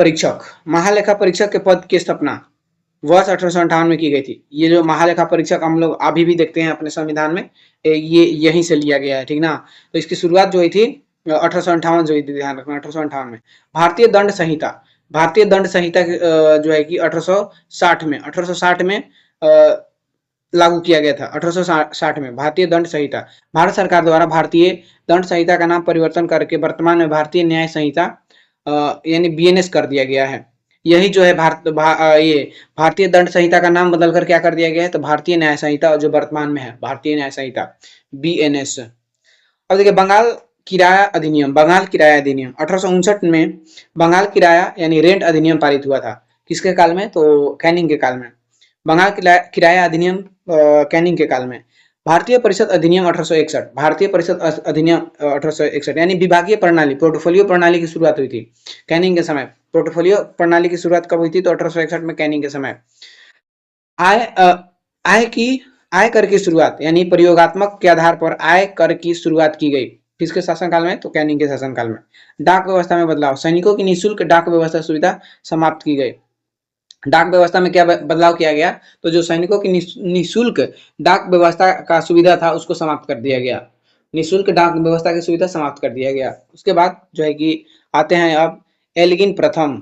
परीक्षक के पद की स्थापना वर्ष 1858 में की गई थी। ये जो महालेखा परीक्षक हम लोग अभी भी देखते हैं अपने संविधान में, ये यहीं से लिया गया है, ठीक ना। तो इसकी शुरुआत जो हुई थी 1858 जो हुई थी, ध्यान रखना 1858 में। भारतीय दंड संहिता जो है कि 1860 में लागू किया गया था। 1860 में भारतीय दंड संहिता, भारत सरकार द्वारा भारतीय दंड संहिता का नाम परिवर्तन करके वर्तमान में भारतीय न्याय संहिता यानी बीएनएस कर दिया गया है। यही जो है ये भारतीय दंड संहिता का नाम बदलकर क्या कर दिया गया है, तो भारतीय न्याय संहिता, जो वर्तमान में है भारतीय न्याय संहिता बीएनएस। अब देखिए बंगाल किराया अधिनियम 1859 में बंगाल किराया यानी रेंट अधिनियम पारित हुआ था। किसके काल में, तो कैनिंग के काल में। बंगाल किराया अधिनियम कैनिंग के काल में। भारतीय परिषद अधिनियम 1861 यानी विभागीय प्रणाली, पोर्टफोलियो प्रणाली की शुरुआत हुई थी कैनिंग के समय। पोर्टफोलियो प्रणाली की शुरुआत कब हुई थी, तो 1861 में कैनिंग के समय। आय कर की शुरुआत यानी प्रयोगात्मक के आधार पर आय कर की शुरुआत की गई। किसके शासनकाल में, तो कैनिंग के शासनकाल में। डाक व्यवस्था में बदलाव, सैनिकों की निःशुल्क डाक व्यवस्था सुविधा समाप्त की गई। डाक व्यवस्था में क्या बदलाव किया गया, तो जो सैनिकों की निःशुल्क डाक व्यवस्था का सुविधा था उसको समाप्त कर दिया गया। निःशुल्क डाक व्यवस्था की सुविधा समाप्त कर दिया गया। उसके बाद जो है कि आते हैं अब एल्गिन प्रथम।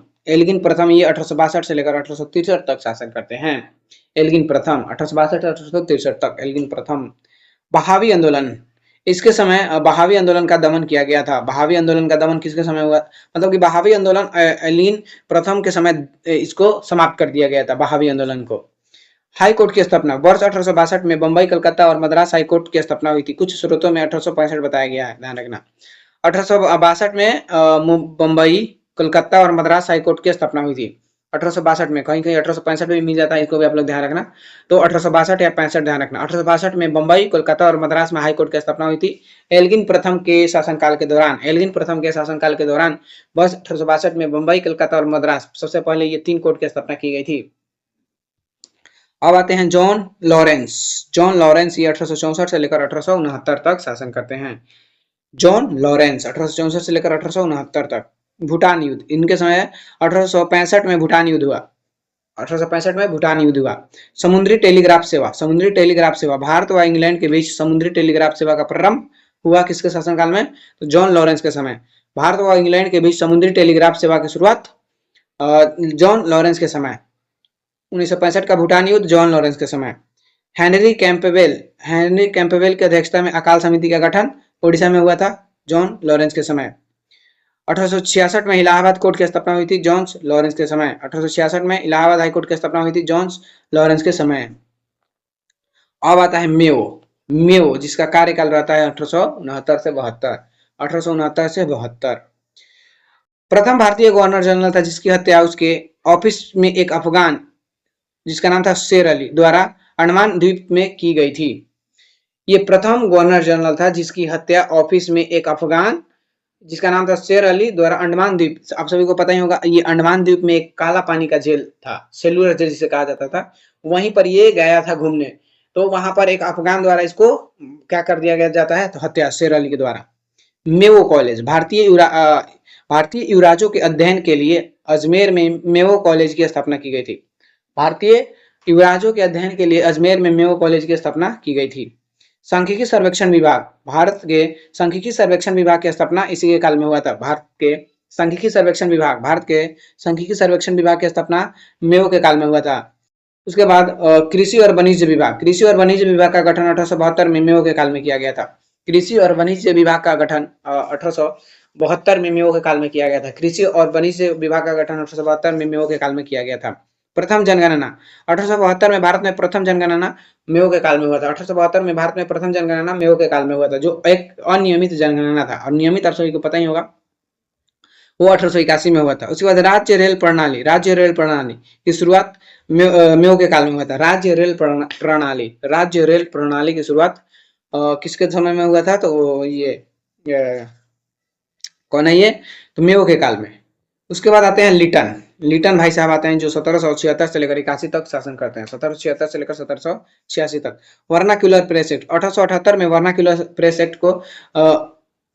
ये 1862 से लेकर 1863 तक शासन करते हैं। एल्गिन प्रथम 1862 से 1863 तक एल्गिन प्रथम। बहावी आंदोलन, इसके समय बहावी आंदोलन का दमन किया गया था। बहावी आंदोलन का दमन किसके समय हुआ, मतलब कि बहावी आंदोलन एल्गिन प्रथम के समय इसको समाप्त कर दिया गया था, बहावी आंदोलन को। हाई कोर्ट की स्थापना वर्ष 1862 में बंबई, कलकत्ता और मद्रास हाई कोर्ट की स्थापना हुई थी। कुछ स्रोतों में 1865 बताया गया है, ध्यान रखना। 1862 में बंबई, कलकत्ता और मद्रास हाई कोर्ट की स्थापना हुई थी। 1862 में, कहीं कहीं 1865 में भी मिल जाता है, इसको भी आप लोग ध्यान रखना। तो 1862 या 65 ध्यान रखना। 1862 में बंबई, कोलकाता और मद्रास में हाई कोर्ट की स्थापना हुई थी। एल्गिन प्रथम के शासनकाल के दौरान वर्ष 1862 में बंबई, कलकत्ता और मद्रास, सबसे पहले ये 3 कोर्ट की स्थापना की गई थी। अब आते हैं जॉन लॉरेंस ये 1864 से लेकर 1869 तक शासन करते हैं। जॉन लॉरेंस 1864 से लेकर 1869 तक। भूटान युद्ध, इनके समय 1865 में भूटान युद्ध हुआ। 1865 में भूटान युद्ध हुआ। समुद्री टेलीग्राफ सेवा भारत व इंग्लैंड के बीच समुद्री टेलीग्राफ सेवा का प्रारंभ हुआ किसके शासनकाल में, तो जॉन लॉरेंस के समय। भारत व इंग्लैंड के बीच समुद्री टेलीग्राफ सेवा की शुरुआत जॉन लॉरेंस के समय। 1965 का भूटान युद्ध जॉन लॉरेंस के समय। हेनरी कैंपबेल की अध्यक्षता में अकाल समिति का गठन ओडिशा में हुआ था, जॉन लॉरेंस के समय। 1866 में इलाहाबाद कोर्ट की स्थापना हुई थी, जॉन लॉरेंस के समय। 1866 में इलाहाबाद हाई कोर्ट की स्थापना हुई थी, जॉन लॉरेंस के समय। अब आता है मेयो जिसका कार्यकाल रहता है 1869 से 72। प्रथम भारतीय गवर्नर जनरल था जिसकी हत्या उसके ऑफिस में एक अफगान जिसका नाम था शेर अली द्वारा अंडमान द्वीप में की गई थी। ये प्रथम गवर्नर जनरल था जिसकी हत्या ऑफिस में एक अफगान जिसका नाम था शेर अली द्वारा अंडमान द्वीप, आप सभी को पता ही होगा, ये अंडमान द्वीप में एक काला पानी का जेल था, सेलुलर जेल जिसे कहा जाता था, वहीं पर ये गया था घूमने। तो वहां पर एक अफगान द्वारा इसको क्या कर दिया गया जाता है, तो हत्या शेर अली के द्वारा। मेवो कॉलेज, भारतीय युवराजों के अध्ययन के लिए अजमेर में मेवो कॉलेज की स्थापना की गई थी। भारतीय युवराजों के अध्ययन के लिए अजमेर में मेवो कॉलेज की स्थापना की गई थी। सांख्यिकी सर्वेक्षण विभाग, भारत के सांख्यिकी सर्वेक्षण विभाग की स्थापना इसी के काल में हुआ था। भारत के सांख्यिकी सर्वेक्षण विभाग की स्थापना मेवो के काल में हुआ था। उसके बाद कृषि और वाणिज्य विभाग का गठन 1872 में मेवो के काल में किया गया था। कृषि और वाणिज्य विभाग का गठन 1872 में मेवो के काल में किया गया था। कृषि और वाणिज्य विभाग का गठन 1872 में मेवो के काल में किया गया था। प्रथम जनगणना 1872 में भारत में प्रथम जनगणना मेवो के काल में हुआ था। 1872 में भारत में प्रथम जनगणना मेवो के काल में हुआ था, जो एक अनियमित जनगणना था। और नियमित आप सभी को पता ही होगा, वो 1881 में हुआ था। उसके बाद राज्य रेल प्रणाली की शुरुआत मेवो के काल में हुआ था। राज्य रेल प्रणाली की शुरुआत किसके समय में हुआ था, तो ये कौन है ये, तो मेवो के काल में। उसके बाद आते हैं लिटन भाई साहब आते हैं जो 1776 से लेकर 81 तक शासन करते हैं, 1776 से लेकर 1786 तक। वर्नाक्यूलर प्रेस एक्ट 1878 में वर्नाक्यूलर प्रेस एक्ट को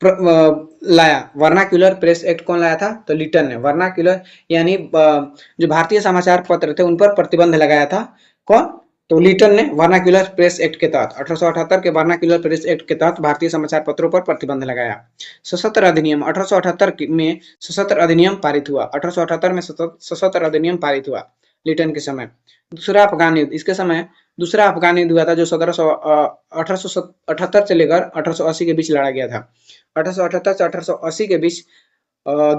लाया। वर्नाक्यूलर प्रेस एक्ट कौन लाया था? तो लिटन ने। वर्नाक्यूलर यानी जो भारतीय समाचार पत्र थे उन पर प्रतिबंध लगाया था। कौन? तो लिटन ने वर्नाक्यूलर प्रेस एक्ट के तहत 1878 के वर्नाक्यूलर प्रेस एक्ट के तहत भारतीय समाचार पत्रों पर प्रतिबंध लगाया। सशस्त्र अधिनियम 1878 में सशस्त्र अधिनियम पारित हुआ। 1878 में सशस्त्र अधिनियम पारित हुआ लिटन के समय। दूसरा अफगान युद्ध, इसके समय दूसरा अफगान युद्ध हुआ था जो 1878 से लेकर 1880 के बीच लड़ा गया था। 1878 से 1880 के बीच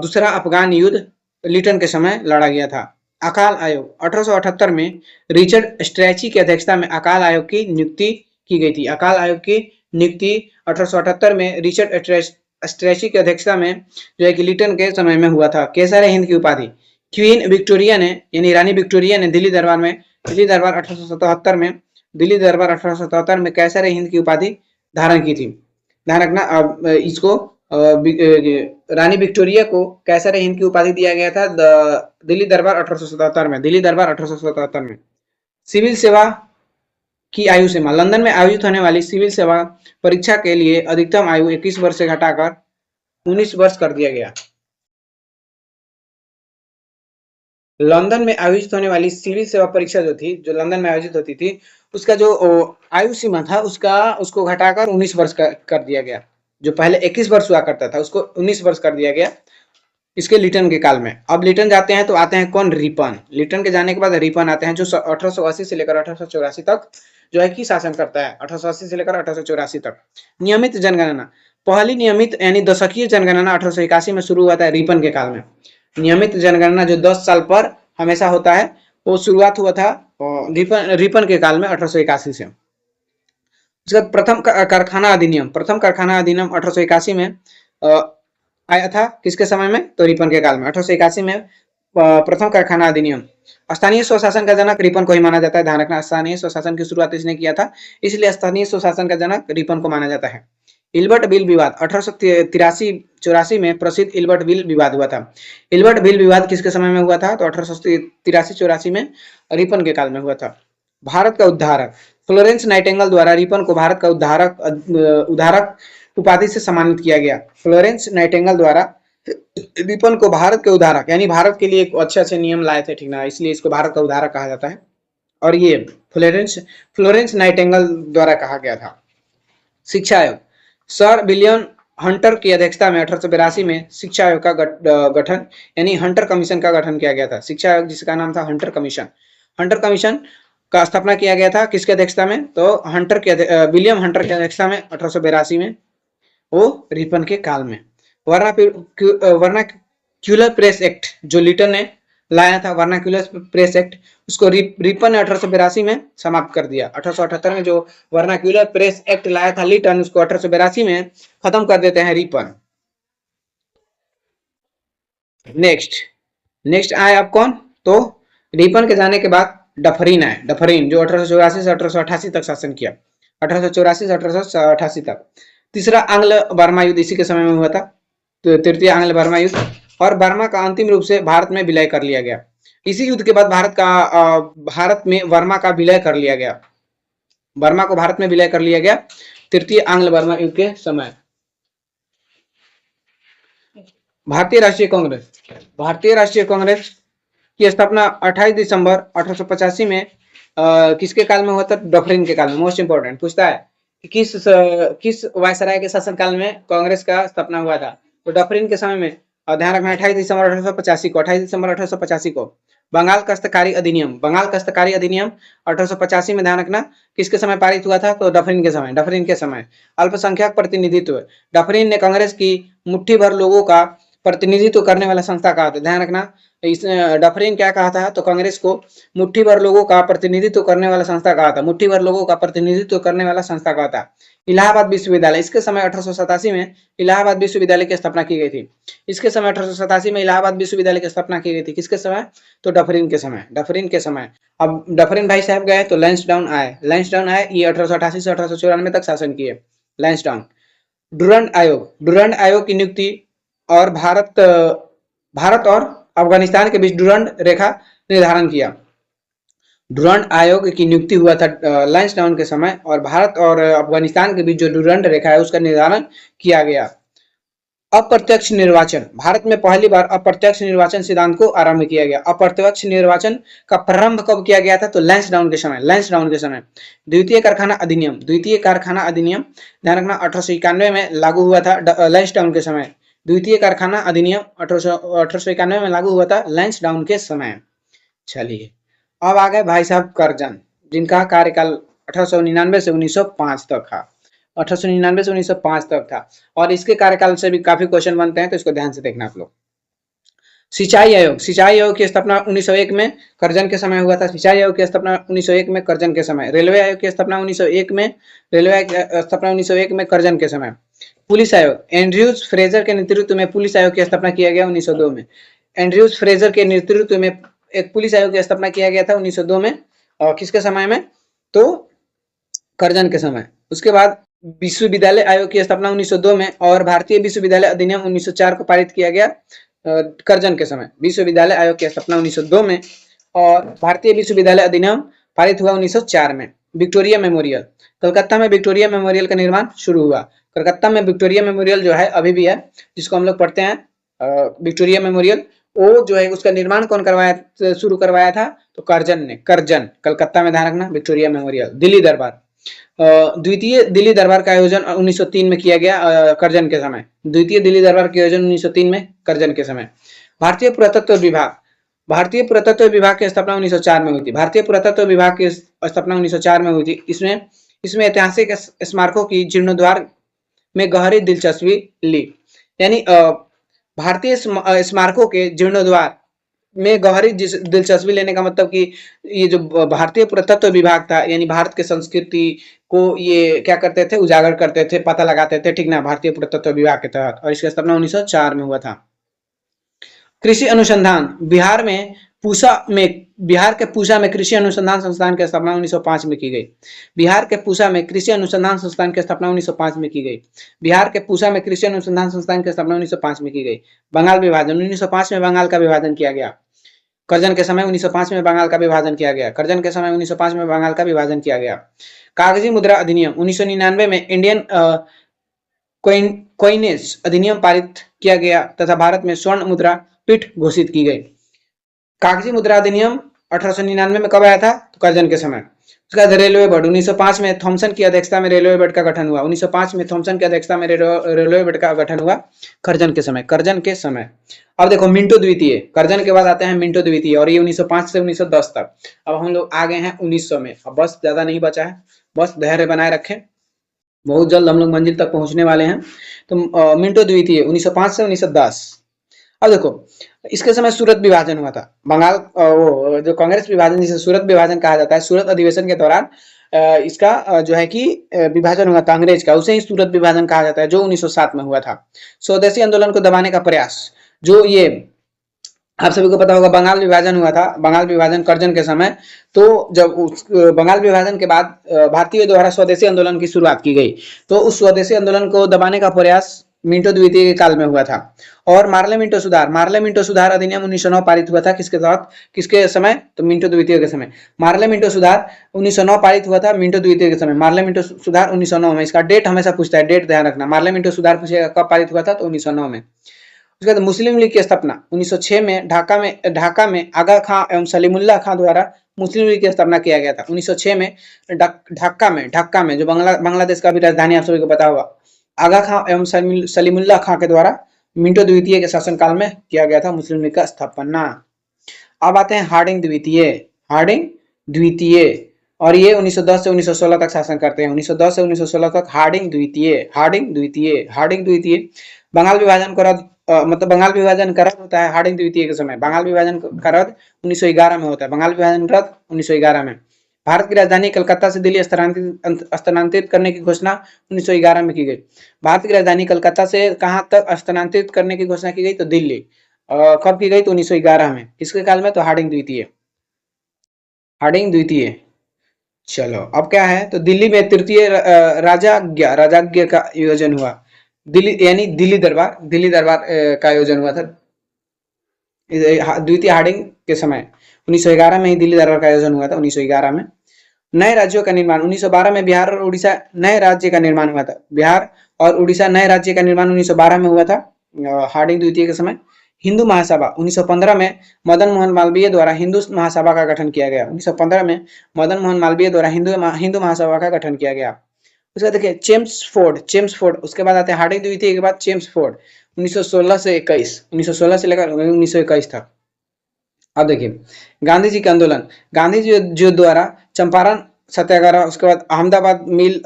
दूसरा अफगान युद्ध लिटन के समय लड़ा गया था। अकाल आयोग 1878 में रिचर्ड स्ट्रैची की अध्यक्षता में अकाल आयोग की नियुक्ति की गई थी। अकाल आयोग की नियुक्ति 1878 में रिचर्ड स्ट्रैची की अध्यक्षता में जो है कि लिटन के समय में हुआ था। केसर हिंद की उपाधि क्वीन विक्टोरिया ने यानी रानी विक्टोरिया ने दिल्ली दरबार 1877 में केसर हिंद की उपाधि धारण की थी। ध्यान रखना, इसको रानी विक्टोरिया को कैसर हिंद की उपाधि दिया गया था दिल्ली दरबार 1877 में। सिविल सेवा की आयु सीमा, लंदन में आयोजित होने वाली सिविल सेवा परीक्षा के लिए अधिकतम आयु 21 वर्ष से घटाकर 19 वर्ष कर दिया गया। लंदन में आयोजित होने वाली सिविल सेवा परीक्षा जो लंदन में आयोजित होती थी उसका जो आयु सीमा था उसको घटाकर 19 वर्ष कर दिया गया। जो पहले 21 वर्ष हुआ करता था उसको 19 वर्ष कर दिया गया इसके लिटन के काल में। अब लिटन जाते हैं तो आते हैं कौन? रिपन। लिटन के जाने के बाद रिपन आते हैं जो 1880 से लेकर 1884 तक जो है कि शासन करता है। 1880 से लेकर 1884 तक। नियमित जनगणना, पहली नियमित यानी दशकीय जनगणना 1881 में शुरू हुआ था रिपन के काल में। नियमित जनगणना जो 10 साल पर हमेशा होता है वो शुरुआत हुआ था रिपन के काल में 1881 से। उसके बाद प्रथम कारखाना अधिनियम 1881 में आया था। किसके समय में? तो रिपन के काल में। 1881 में प्रथम कारखाना अधिनियम। स्थानीय स्वशासन का जनक रिपन को ही माना जाता है। ध्यान रखना, स्थानीय स्वशासन की शुरुआत इसने किया था इसलिए स्थानीय स्वशासन का जनक रिपन को माना जाता है। इल्बर्ट बिल विवाद 1883-84 में प्रसिद्ध इल्बर्ट बिल विवाद हुआ था। इल्बर्ट बिल विवाद किसके समय में हुआ था? तो 1883-84 में रिपन के काल में हुआ था। भारत का उद्धारक फ्लोरेंस नाइटिंगेल द्वारा रिपन को भारत का उद्धारक उपाधि से सम्मानित किया गया। फ्लोरेंस नाइटिंगेल द्वारा रिपन को भारत के उद्धारक यानी भारत के लिए एक अच्छे नियम लाए थे, ठीक ना, इसलिए इसको भारत का उद्धारक कहा जाता है और ये फ्लोरेंस नाइटिंगेल द्वारा कहा गया था। शिक्षा आयोग सर विलियम हंटर की अध्यक्षता में 1882 में शिक्षा आयोग का गठन यानी हंटर कमीशन का गठन किया गया था। शिक्षा आयोग जिसका नाम था हंटर कमीशन। हंटर कमीशन का स्थापना किया गया था किसकी अध्यक्षता में? तो विलियम हंटर की अध्यक्षता में 1882 में वो रिपन के काल में। वर्नाक्यूलर प्रेस एक्ट जो लिटन ने लाया था, वर्नाक्यूलर प्रेस एक्ट, उसको रिपन ने 1882 में समाप्त कर दिया। 1878 में जो वर्नाक्यूलर प्रेस एक्ट लाया था लिटन, उसको 1882 में खत्म कर देते हैं रिपन। नेक्स्ट आए आप कौन? तो रिपन के जाने के बाद डफरिन आए। डफरिन जो 1884 से 1888 तक शासन किया। 1884 से 1888 तक। तीसरा आंग्ल बर्मा युद्ध इसी के समय में हुआ था। तो तृतीय आंग्ल बर्मा युद्ध, और बर्मा का अंतिम रूप से भारत में विलय कर लिया गया। इसी युद्ध के बाद भारत में बर्मा का विलय कर लिया गया। बर्मा को भारत में विलय कर लिया गया तृतीय आंग्ल बर्मा युद्ध के समय। भारतीय राष्ट्रीय कांग्रेस की स्थापना 28 दिसंबर 1885 में किसके काल में हुआ था? डफरिन के काल में। मोस्ट इंपोर्टेंट पूछता है कि किस वायसराय के शासनकाल में कांग्रेस का स्थापना हुआ था? तो डफरिन के समय में। और ध्यान रखना 28 दिसंबर 1885 को बंगाल काश्तकारी अधिनियम 1885 में ध्यान रखना किसके समय पारित हुआ था? तो डफरिन के समय। अल्पसंख्यक प्रतिनिधित्व, डफरिन ने कांग्रेस की मुट्ठी भर लोगों का प्रतिनिधित्व करने वाला संस्था कहा था। ध्यान रखना, इस डफरिन क्या कहा था? तो कांग्रेस को मुट्ठी भर लोगों का प्रतिनिधित्व करने वाला संस्था कहा था। मुट्ठी भर लोगों का प्रतिनिधित्व करने वाला संस्था कहा था। इलाहाबाद विश्वविद्यालय, इसके समय 1887 में इलाहाबाद विश्वविद्यालय की स्थापना की गई थी। इसके समय 1887 में इलाहाबाद विश्वविद्यालय की स्थापना की गई थी। किसके समय? तो डफरिन के समय। अब डफरिन भाई साहब गए तो लैंसडाउन आए। ये 1888 से 1894 तक शासन किए। लैंसडाउन। डुरंड आयोग की नियुक्ति और भारत और अफगानिस्तान के बीच डुरंड रेखा निर्धारण किया। डुरंड आयोग की नियुक्ति हुआ था लैंसडाउन के समय, और भारत और अफगानिस्तान के बीच जो डुरंड रेखा है उसका निर्धारण किया गया। अप्रत्यक्ष निर्वाचन, भारत में पहली बार अप्रत्यक्ष निर्वाचन सिद्धांत को आरंभ किया गया। अप्रत्यक्ष निर्वाचन का प्रारंभ कब किया गया था? तो लैंसडाउन के समय, लैंसडाउन के समय। द्वितीय कारखाना अधिनियम, द्वितीय कारखाना अधिनियम ध्यान रखना 1891 में लागू हुआ था लैंसडाउन के समय। द्वितीय कारखाना अधिनियम 1891 में लागू हुआ था लैंसडाउन के समय। चलिए अब आ गए भाई साहब करजन, जिनका कार्यकाल 1899 से 1905 तक था। 1899 से 1905 तक था, और इसके कार्यकाल से भी काफी क्वेश्चन बनते हैं, तो इसको ध्यान से देखना आप लोग। सिंचाई आयोग, सिंचाई आयोग की स्थापना 1901 में करजन के समय हुआ था। सिंचाई आयोग की स्थापना 1901 में करजन के समय। रेलवे आयोग की स्थापना 1901 में, रेलवे आयोग की स्थापना 1901 में करजन के समय। पुलिस आयोग, एंड्रयूज फ्रेजर के नेतृत्व में पुलिस आयोग की स्थापना किया गया 1902 में। एंड्रयूज फ्रेजर के नेतृत्व में एक पुलिस आयोग की स्थापना किया गया था 1902 में, और किसके समय में? तो करजन के समय। उसके बाद विश्वविद्यालय आयोग की स्थापना 1902 में, और भारतीय विश्वविद्यालय अधिनियम 1904 को पारित किया गया करजन के समय। विश्वविद्यालय आयोग की स्थापना 1902 में, और भारतीय विश्वविद्यालय अधिनियम पारित हुआ 1904 में। विक्टोरिया मेमोरियल, कलकत्ता में विक्टोरिया मेमोरियल का निर्माण शुरू हुआ। कलकत्ता में विक्टोरिया मेमोरियल जो है अभी भी है, जिसको हम लोग पढ़ते हैं विक्टोरिया मेमोरियल, वो जो है उसका निर्माण कौन करवाया, शुरू करवाया था? तो करजन ने। करजन, कलकत्ता में ध्यान रखना, विक्टोरिया मेमोरियल। दिल्ली दरबार, द्वितीय दिल्ली दरबार का आयोजन 1903 में किया गया करजन के समय। द्वितीय दिल्ली दरबार का आयोजन 1903 में करजन के समय। भारतीय पुरातत्व विभाग, भारतीय पुरातत्व विभाग की स्थापना 1904 में हुई थी। भारतीय पुरातत्व विभाग की स्थापना 1904 में हुई थी। इसमें ऐतिहासिक स्मारकों की जीर्णोद्धार में गहरी दिलचस्पी ली। यानी भारतीय स्मारकों के जीर्णोद्धार में गहरी दिलचस्पी लेने का मतलब कि ये जो भारतीय पुरातत्व विभाग था, यानी भारत के संस्कृति को ये क्या करते थे? उजागर करते थे, पता लगाते थे, ठीक ना, भारतीय पुरातत्व विभाग के तहत, और इसकी स्थापना 1904 में हुआ था। कृषि अनुसंधान, बिहार के पूसा में कृषि अनुसंधान संस्थान की स्थापना 1905 में की गई। बिहार के पूसा में कृषि अनुसंधान संस्थान की स्थापना 1905 में की गई। बिहार के पूसा में कृषि अनुसंधान संस्थान की स्थापना 1905 में की गई। बंगाल विभाजन, 1905 में बंगाल का विभाजन किया गया। करजन के समय 1905 में बंगाल का विभाजन किया गया। करजन के समय 1905 में बंगाल का विभाजन किया गया। कागजी मुद्रा अधिनियम 1999 में इंडियन कोइनेज अधिनियम पारित किया गया तथा भारत में स्वर्ण मुद्रा पीठ घोषित की गई। कागजी मुद्रा अधिनियम 1899 में कब आया था? तो करजन के समय। उसके बाद रेलवे बोर्ड, 1905 में थॉमसन की अध्यक्षता में रेलवे बोर्ड का गठन हुआ। 1905 में थॉमसन की अध्यक्षता में रेलवे बोर्ड का गठन हुआ करजन के समय, करजन के समय। अब देखो मिंटो द्वितीय, करजन के बाद आते हैं मिंटो द्वितीय, और ये 1905 से 1910 तक। अब हम लोग आ गए हैं 1900 में। अब बस ज्यादा नहीं बचा है, बस धैर्य बनाए रखें, बहुत जल्द हम लोग मंजिल तक पहुंचने वाले हैं। तो मिंटो द्वितीय 1905 से 1910। अब देखो इसके समय सूरत विभाजन हुआ था। बंगाल वो जो कांग्रेस विभाजन, जिसे सूरत विभाजन कहा जाता है, सूरत अधिवेशन के दौरान इसका जो है कि विभाजन हुआ था अंग्रेज का, उसे ही सूरत विभाजन कहा जाता है, जो 1907 में हुआ था। स्वदेशी आंदोलन को दबाने का प्रयास, जो ये आप सभी को पता होगा बंगाल विभाजन हुआ था, बंगाल विभाजन करजन के समय। तो जब उस बंगाल विभाजन के बाद भारतीय द्वारा स्वदेशी आंदोलन की शुरुआत की गई, तो उस स्वदेशी आंदोलन को दबाने का प्रयास मिंटो द्वितीय के काल में हुआ था। और मार्ले मिंटो सुधार अधिनियम 1909 पारित हुआ था, किसके तहत, किसके समय? तो मिंटो द्वितीय के समय। मार्ले मिंटो सुधार 1909 पारित हुआ था मिंटो द्वितीय के समय। मार्ले मिंटो सुधार 1909 में, इसका डेट हमेशा पूछता है, डेट ध्यान रखना। मार्ले मिंटो सुधार पूछेगा कब पारित हुआ था, तो 1909 में। उसके बाद मुस्लिम लीग की स्थापना 1906 में ढाका में आगा खां एवं सलीमुल्लाह खां द्वारा मुस्लिम लीग की स्थापना किया गया था। 1906 में ढाका में जो बांग्लादेश का भी राजधानी आप सभी को पता होगा, आगा खां एवं सलीमुल्लाह खां के द्वारा मिंटो द्वितीय के शासनकाल में किया गया था मुस्लिम लीग का स्थापना। अब आते हैं हार्डिंग द्वितीय, और ये 1910 से 1916 तक शासन करते हैं। 1910 से 1916 तक हार्डिंग द्वितीय। बंगाल विभाजन का रद्द, मतलब बंगाल विभाजन का रद्द होता है हार्डिंग द्वितीय के समय। बंगाल विभाजन का रद्द 1911 में होता है। बंगाल विभाजन रद्द 1911 में। भारत की राजधानी कलकत्ता से दिल्ली स्थानांतरित करने की घोषणा 1911 में की गई। भारत की राजधानी कलकत्ता से कहाँ तक स्थानांतरित करने की घोषणा की गई? तो दिल्ली। कब की गई? तो 1911 में। किसके काल में? तो हार्डिंग द्वितीय। चलो अब क्या है, तो दिल्ली में तृतीय राजाज्ञ का आयोजन हुआ। दिल्ली यानी दिल्ली दरबार का आयोजन हुआ था। द्वितीय हार्डिंग के समय 1911 में ही दिल्ली दरबार का आयोजन हुआ था। 1911 में नए राज्यों का निर्माण 1912 में बिहार और उड़ीसा नए राज्य का निर्माण हुआ था। बिहार और उड़ीसा नए राज्य का निर्माण 1912 में हुआ था हार्डिंग द्वितीय के समय। हिंदू महासभा 1915 में मदन मोहन मालवीय द्वारा हिंदू महासभा का गठन किया गया। 1915 में मदन मोहन मालवीय द्वारा हिंदू महासभा का गठन किया गया। उसके बाद देखिए चेम्सफोर्ड उसके बाद आते हैं हार्डिंग द्वितीय के बाद चेम्सफोर्ड 1916 से 21 1916 से लेकर 1921 तक। अब देखिए गांधी जी के आंदोलन गांधी जी द्वारा चंपारण सत्याग्रह, उसके बाद अहमदाबाद मिल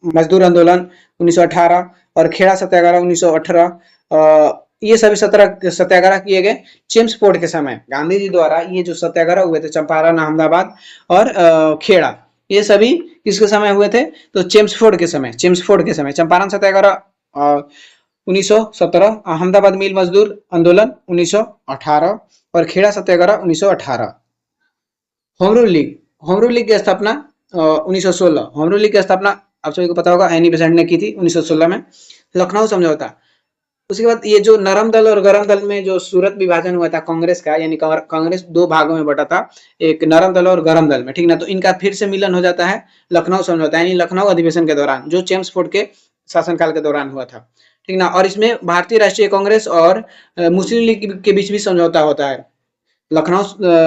मजदूर आंदोलन 1918 और खेड़ा सत्याग्रह 1918 ये सभी 17 सत्याग्रह किए गए चेम्सफोर्ड के समय। गांधी जी द्वारा ये जो सत्याग्रह हुए थे चंपारण, अहमदाबाद और खेड़ा, ये सभी किसके समय हुए थे? तो चेम्सफोर्ड के समय। चंपारण सत्याग्रह 1917, अहमदाबाद मिल मजदूर आंदोलन 1918 और खेड़ा सत्याग्रह 1918। होम रूल लीग की स्थापना 1916। होम रूल लीग की स्थापना आप सभी को पता होगा एनी बेसेंट ने की थी 1916 में। लखनऊ समझौता, उसके बाद ये जो नरम दल और गरम दल में जो सूरत विभाजन हुआ था कांग्रेस का, यानी कांग्रेस दो भागों में बटा था, एक नरम दल और गरम दल में, ठीक ना। तो इनका फिर से मिलन हो जाता है लखनऊ समझौता, यानी लखनऊ अधिवेशन के दौरान, जो चेम्सफोर्ड के शासनकाल के दौरान हुआ था, ठीक ना। और इसमें भारतीय राष्ट्रीय कांग्रेस और मुस्लिम लीग के बीच भी समझौता होता है। लखनऊ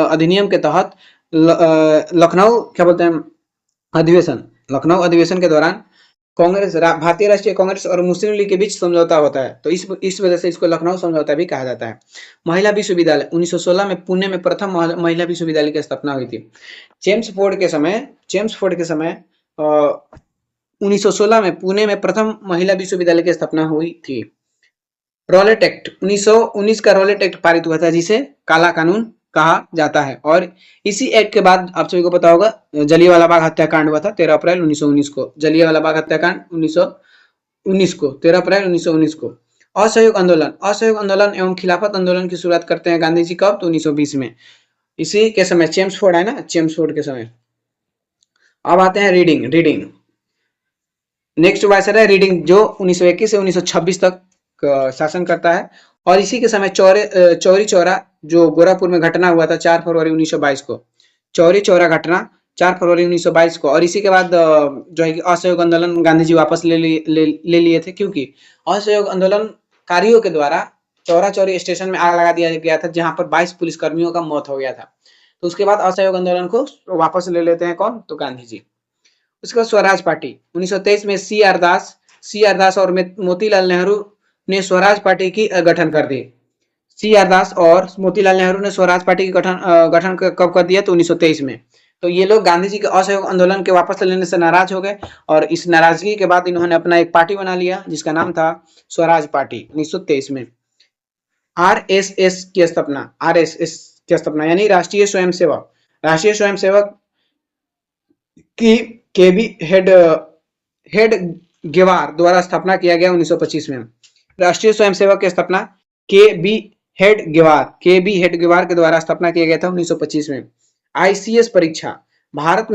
अधिनियम के तहत लखनऊ क्या बोलते हैं अधिवेशन, लखनऊ अधिवेशन के दौरान भारतीय राष्ट्रीय कांग्रेस और मुस्लिम लीग के बीच समझौता होता है। तो इस वजह से इसको लखनऊ समझौता भी कहा जाता है। महिला विश्वविद्यालय 1916 में पुणे में प्रथम महिला विश्वविद्यालय की स्थापना हुई थी। चेम्सफोर्ड के समय 1916 में पुणे में प्रथम महिला विश्वविद्यालय की स्थापना हुई थी। रॉलेट एक्ट 1919 का रॉलेट एक्ट पारित हुआ था, जिसे काला कानून कहा जाता है। और इसी एक्ट के बाद आप सभी को पता होगा जलियांवाला बाग हत्याकांड हुआ था 13 अप्रैल 1919 को। जलियांवाला बाग हत्याकांड 1919 को 13 अप्रैल 1919 को। असहयोग आंदोलन एवं खिलाफत आंदोलन की शुरुआत करते हैं गांधी जी कब? तो 1920 में, इसी के समय। चेम्सफोर्ड है ना, चेम्सफोर्ड के समय। अब आते हैं रीडिंग। नेक्स्ट वायसराय है रीडिंग, जो 1921 से 1926 तक शासन करता है। और इसी के समय चौरी चौरा जो गोरखपुर में घटना हुआ था 4 फरवरी 1922 को, चौरी चौरा घटना 4 फरवरी 1922 को। और इसी के बाद जो है कि असहयोग आंदोलन गांधी जी वापस ले लिए थे, क्योंकि असहयोग आंदोलनकारियों के द्वारा चौरा चौरी स्टेशन में आग लगा दिया गया था, जहां पर 22 पुलिसकर्मियों का मौत हो गया था। तो उसके बाद असहयोग आंदोलन को वापस ले लेते हैं कौन? तो गांधी जी। उसके बाद स्वराज पार्टी 1923 में सी आर दास और मोतीलाल नेहरू ने स्वराज पार्टी की गठन कर दी। सी आर दास और मोतीलाल नेहरू ने स्वराज पार्टी की गठन कब कर दिया? तो 1923 में। तो ये लोग गांधी जी के असहयोग आंदोलन के वापस लेने से नाराज हो गए, और इस नाराजगी के बाद इन्होंने अपना एक पार्टी बना लिया, जिसका नाम था स्वराज पार्टी 1923 में। आरएसएस की स्थापना यानी राष्ट्रीय स्वयंसेवक की के बी हेड गेवार द्वारा स्थापना किया गया 1925 में। राष्ट्रीय स्वयंसेवक की स्थापना के बी हेड गेवार के द्वारा स्थापना किया गया था 1925 में। आईसीएस परीक्षा, भारत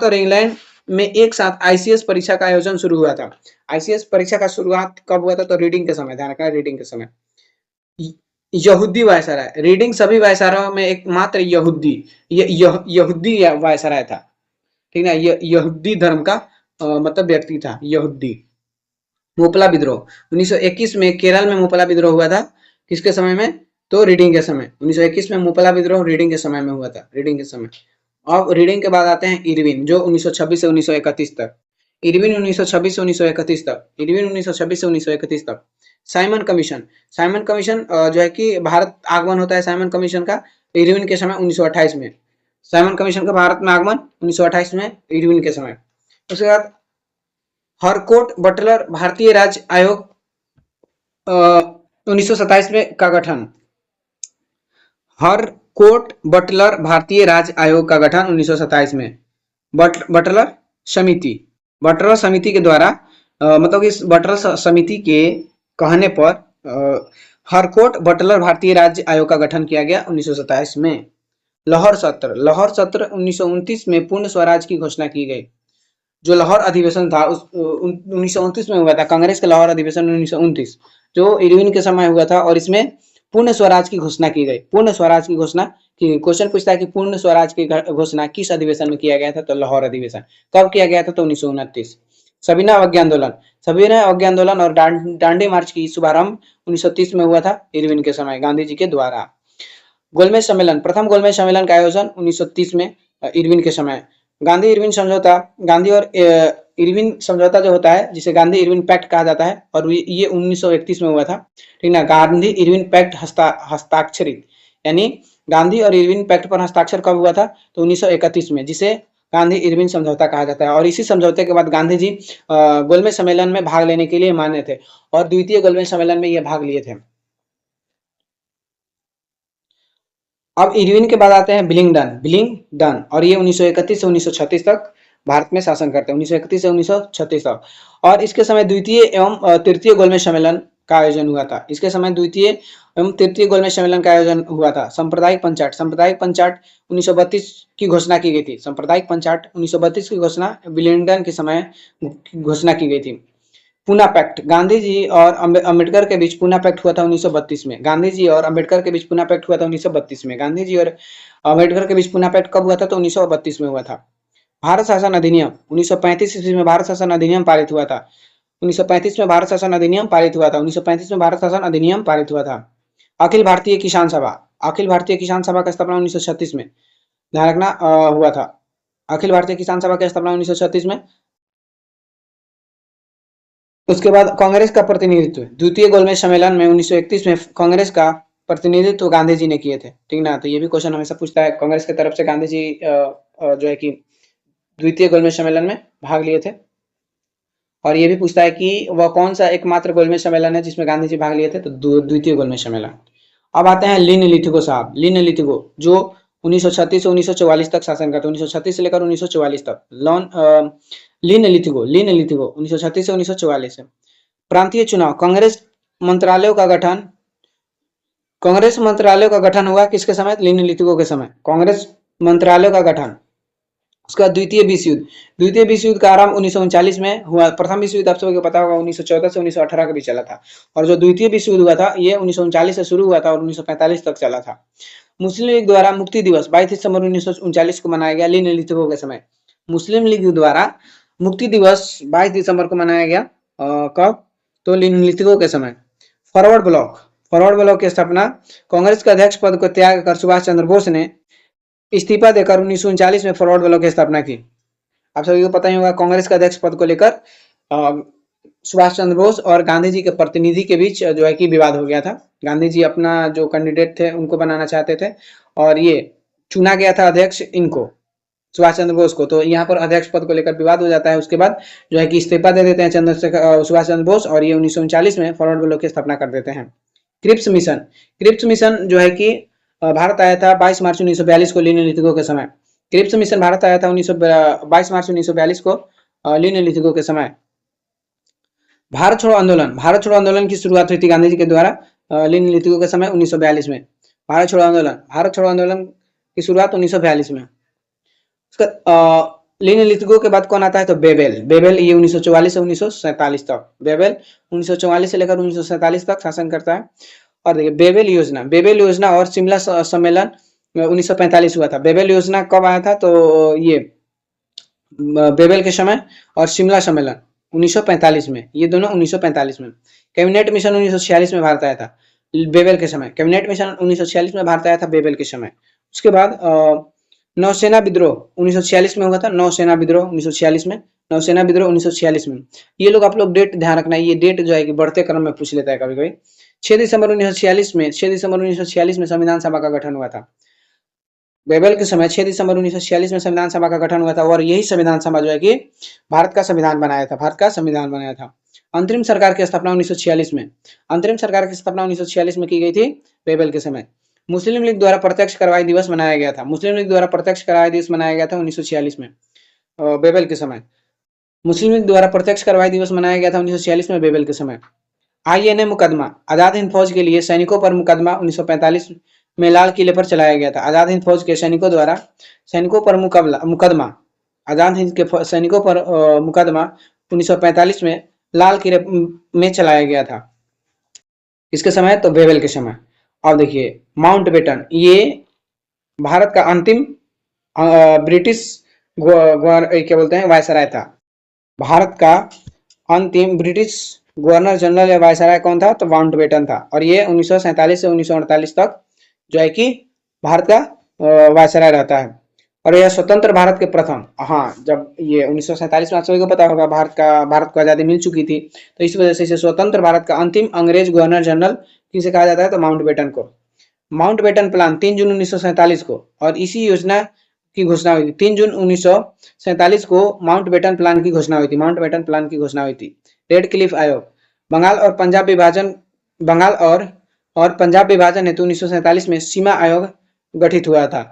और इंग्लैंड में एक साथ आईसीएस परीक्षा का आयोजन शुरू हुआ था। आईसीएस परीक्षा का शुरुआत कब हुआ था? तो रीडिंग के समय, ध्यान रखना, रीडिंग के समय। यहूदी वायसराय, रीडिंग सभी वायसरायों में एकमात्र यहूदी वायसराय था, ठीक है। यहूदी धर्म का मतलब व्यक्ति था यहूदी। मोपला विद्रोह 1921 में केरल में मोपला विद्रोह हुआ था, किसके समय में? तो रीडिंग के समय। 1921 में मोपला विद्रोह रीडिंग के समय में हुआ था, रीडिंग के समय। अब रीडिंग के बाद आते हैं इरविन, जो 1926 से 1931 तक। इरविन 1926 से 1931 तक। साइमन कमीशन जो है कि भारत आगमन होता है साइमन कमीशन का इरविन के समय 1928 में। साइमन कमीशन का भारत में आगमन 1928 में इरविन के समय। उसके बाद हरकोट बटलर भारतीय राज्य आयोग 1927 में का गठन। हरकोट बटलर भारतीय राज्य आयोग का गठन 1927 में। बटलर समिति के द्वारा मतलब इस बटलर समिति के कहने पर हरकोट बटलर भारतीय राज्य आयोग का गठन किया गया 1927 में। लाहौर सत्र 1929 में पूर्ण स्वराज की घोषणा की गई। जो लाहौर अधिवेशन था 1929 में हुआ था, कांग्रेस का लाहौर अधिवेशन 1929, जो इरविन के समय हुआ था, और इसमें पूर्ण स्वराज की घोषणा की गई, पूर्ण स्वराज की घोषणा की। क्वेश्चन पूछता है कि पूर्ण स्वराज की घोषणा किस अधिवेशन में किया गया था, तो लाहौर अधिवेशन। कब किया गया था, तो 1929। सविनय अवज्ञा आंदोलन, सविनय अवज्ञा आंदोलन और दांडी मार्च की शुभारंभ 1930 में हुआ था, इरविन के समय, गांधी जी के द्वारा। गोलमेज सम्मेलन, प्रथम गोलमेज सम्मेलन का आयोजन 1930 में इरविन के समय। गांधी इरविन समझौता, गांधी और इरविन समझौता जो होता है, जिसे गांधी इरविन पैक्ट कहा जाता है, और ये 1931 में हुआ था, ठीक ना। गांधी इरविन पैक्ट हस्ताक्षरित, यानी गांधी और इरविन पैक्ट पर हस्ताक्षर कब हुआ था, तो 1931 में, जिसे गांधी इरविन समझौता कहा जाता है। और इसी समझौते के बाद गांधी जी गोलमेज सम्मेलन में भाग लेने के लिए माने थे, और द्वितीय गोलमेज सम्मेलन में ये भाग लिए थे। अब इरविन के बाद आते हैं बिलिंगडन, और ये 1931 से 1936 तक भारत में शासन करते हैं, 1931 से 1936 तक। और इसके समय द्वितीय एवं तृतीय गोलमेज सम्मेलन का आयोजन हुआ था। इसके समय द्वितीय एवं तृतीय गोलमेज सम्मेलन का आयोजन हुआ था। सांप्रदायिक पंचाट 1932 की घोषणा की गई थी। सांप्रदायिक पंचाट 1932 की घोषणा बिलिंगडन के समय घोषणा की गई थी। पूना पैक्ट, गांधी जी और अम्बेडकर के बीच पूना पैक्ट हुआ था 1932 में। गांधी जी और अम्बेडकर के बीच पूना पैक्ट हुआ था 1932 में। गांधी जी और अम्बेडकर के बीच पूना पैक्ट कब हुआ था, तो 1932 में हुआ था। भारत शासन अधिनियम 1935 ईस्वी में भारत शासन अधिनियम पारित हुआ था। 1935 में भारत शासन अधिनियम पारित हुआ था। 1935 में भारत शासन अधिनियम पारित हुआ था। अखिल भारतीय किसान सभा, अखिल भारतीय किसान सभा का स्थापना 1936 में, ध्यान रखना, हुआ था। अखिल भारतीय किसान सभा की स्थापना 1936 में। उसके बाद कांग्रेस का प्रतिनिधित्व, द्वितीय गोलमेज सम्मेलन में 1931 में कांग्रेस का प्रतिनिधित्व गांधी जी ने किए थे, ठीक ना। तो ये भी क्वेश्चन हमेशा पूछता है, कांग्रेस की तरफ से गांधी जी जो है कि द्वितीय गोलमेज सम्मेलन में भाग लिए थे। और ये भी पूछता है कि वह कौन सा एकमात्र गोलमेज सम्मेलन है जिसमें गांधी जी भाग लिए थे, तो द्वितीय गोलमेज सम्मेलन। अब आते हैं लिन लिथिगो साहब, लिन लिथिगो, जो 1936 से 1944 तक शासन करते, 1936 से लेकर 1944 तक। लिन लिथिगो 1936 से 1944 से। प्रांतीय चुनाव, कांग्रेस मंत्रालयों का गठन हुआ किसके समय, लिन लिथिगो के समय, कांग्रेस मंत्रालयों का गठन। उसका द्वितीय विश्व युद्ध का आरंभ 1939 में हुआ। प्रथम विश्व युद्ध आप सभी को पता होगा 1914 से 1918 के बीच चला था, और जो द्वितीय विश्व युद्ध हुआ था ये 1939 से शुरू हुआ था और 1945 तक चला था। मुस्लिम लीग द्वारा मुक्ति दिवस 22 दिसंबर 1939 को मनाया गया, लिन लिथिगो के समय। मुस्लिम लीग द्वारा मुक्ति दिवस 22 दिसंबर को मनाया गया, कब, तो लिन लिथिगो के समय। फॉरवर्ड ब्लॉक की स्थापना, कांग्रेस के अध्यक्ष पद को त्याग कर सुभाष चंद्र बोस ने इस्तीफा देकर 1939 में फॉरवर्ड ब्लॉक की स्थापना की। आप सभी को पता ही होगा, कांग्रेस के अध्यक्ष पद को लेकर सुभाष चंद्र बोस और गांधी जी के प्रतिनिधि के बीच जो है कि विवाद हो गया था। गांधी जी अपना जो कैंडिडेट थे उनको बनाना चाहते थे, और ये चुना गया था अध्यक्ष इनको, सुभाष चंद्र बोस को। तो यहाँ पर अध्यक्ष पद को लेकर विवाद हो जाता है। उसके बाद जो है कि इस्तीफा दे देते हैं सुभाष चंद्र बोस, और ये 1939 में फॉरवर्ड ब्लॉक की स्थापना कर देते हैं। क्रिप्स मिशन जो है कि भारत आया था 22 मार्च 1942 को, लिन लिथिगो के समय। क्रिप्स मिशन भारत आया था 22 मार्च 1942 को, लिन लिथिगो के समय। भारत छोड़ो आंदोलन की शुरुआत हुई थी गांधी जी के द्वारा लिन लिथिगो के समय 1942 में। भारत छोड़ो आंदोलन की शुरुआत 1942 में। उसका लिन लिथिगो के बाद कौन आता है, तो बेबेल, ये 1944 से 1947 तक, बेबेल 1944 से लेकर 1947 तक शासन करता है। और देखिए बेबेल योजना और शिमला सम्मेलन 1945 हुआ था। बेबेल योजना कब आया था, तो ये बेबेल के समय, और शिमला सम्मेलन 1945 में, ये दोनों 1945 में। कैबिनेट मिशन 1946 में भारत आया था बेबेल के समय। कैबिनेट मिशन 1946 में भारत आया था बेबेल के समय। उसके बाद नौसेना विद्रोह 1946 में हुआ था, नौसेना विद्रोह 1946 में, नौसेना विद्रोह 1946 में। ये लोग आप लोग डेट ध्यान रखना, ये डेट जो है कि बढ़ते क्रम में पूछ लेता है कभी कभी। 6 दिसंबर 1946 में संविधान सभा का गठन हुआ था। बेबेल के समय 6 दिसंबर 1946 में संविधान सभा का गठन हुआ था, और यही संविधान सभा जो है कि भारत का संविधान बनाया था। अंतरिम सरकार की स्थापना 1946 में, अंतरिम सरकार की स्थापना 1946 में की गई थी बेबेल के समय। मुस्लिम लीग द्वारा प्रत्यक्ष कार्रवाई दिवस मनाया गया था, 1946 में बेबेल के समय। मुस्लिम लीग द्वारा प्रत्यक्ष कार्रवाई दिवस मनाया गया था 1946 में बेबेल के समय। INA मुकदमा, आजाद हिंद फौज के लिए सैनिकों पर मुकदमा 1945 में लाल किले पर चलाया गया था। आजाद हिंद फौज के सैनिकों द्वारा सैनिकों पर मुकदमा, आजाद हिंद के सैनिकों पर मुकदमा 1945 में लाल किले में चलाया गया था। इसके समय, तो बेबेल के समय। अब देखिए माउंटबेटन, ये भारत का अंतिम ब्रिटिश क्या बोलते हैं वायसराय था। भारत का अंतिम ब्रिटिश गवर्नर जनरल या वायसराय कौन था, तो माउंटबेटन था। और ये 1947 से 1948 तक जो है कि भारत का वायसराय रहता है। और यह स्वतंत्र भारत के प्रथम, हाँ, जब ये 1947 में आप सभी को पता होगा भारत को आज़ादी मिल चुकी थी, तो इस वजह से इसे स्वतंत्र भारत का अंतिम अंग्रेज गवर्नर जनरल किसे कहा जाता है, तो माउंटबेटन को। माउंटबेटन प्लान 3 जून 1947 को, और इसी योजना की घोषणा हुई थी 3 जून 1947 को माउंटबेटन प्लान की घोषणा हुई थी। माउंटबेटन प्लान की घोषणा हुई थी। रेड क्लिफ आयोग, बंगाल और पंजाब विभाजन, बंगाल और पंजाब विभाजन हेतु 1947 में सीमा आयोग गठित हुआ था।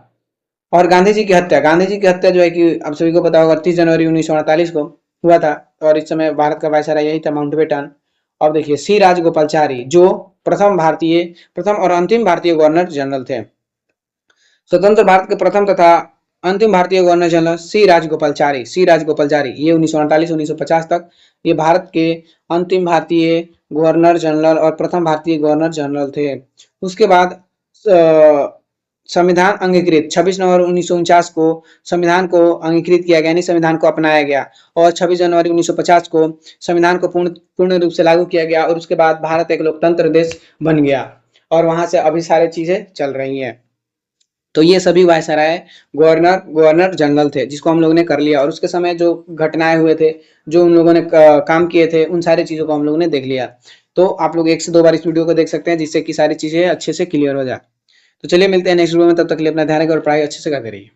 और गांधी जी की हत्या, गांधी जी की हत्या जो है कि आप सभी को पता होगा 30 जनवरी 1948 को हुआ था। और इस समय भारत का वायसराय यही था, माउंटबेटन। अब देखिए सी राजगोपालचारी, जो प्रथम और अंतिम भारतीय गवर्नर जनरल थे। स्वतंत्र भारत के प्रथम तथा अंतिम भारतीय गवर्नर जनरल सी राजगोपालचारी, ये 1948-1950 तक ये भारत के अंतिम भारतीय गवर्नर जनरल और प्रथम भारतीय गवर्नर जनरल थे। उसके बाद संविधान अंगीकृत 26 नवंबर 1949 को संविधान को अंगीकृत किया गया, यानी संविधान को अपनाया गया। और 26 जनवरी 1950 को संविधान को पूर्ण रूप से लागू किया गया। और उसके बाद भारत एक लोकतंत्र देश बन गया। और वहां से अभी सारी चीजें चल रही हैं। तो ये सभी वायसराय गवर्नर जनरल थे, जिसको हम लोगों ने कर लिया। और उसके समय जो घटनाएं हुए थे, जो उन लोगों ने काम किए थे, उन सारी चीजों को हम लोगों ने देख लिया। तो आप लोग 1 से 2 बार इस वीडियो को देख सकते हैं, जिससे कि सारी चीजें अच्छे से क्लियर हो जाए। तो चलिए मिलते हैं नेक्स्ट वीडियो में, तब तक के लिए अपना ध्यान रखें और पढ़ाई अच्छे से करते रहिए।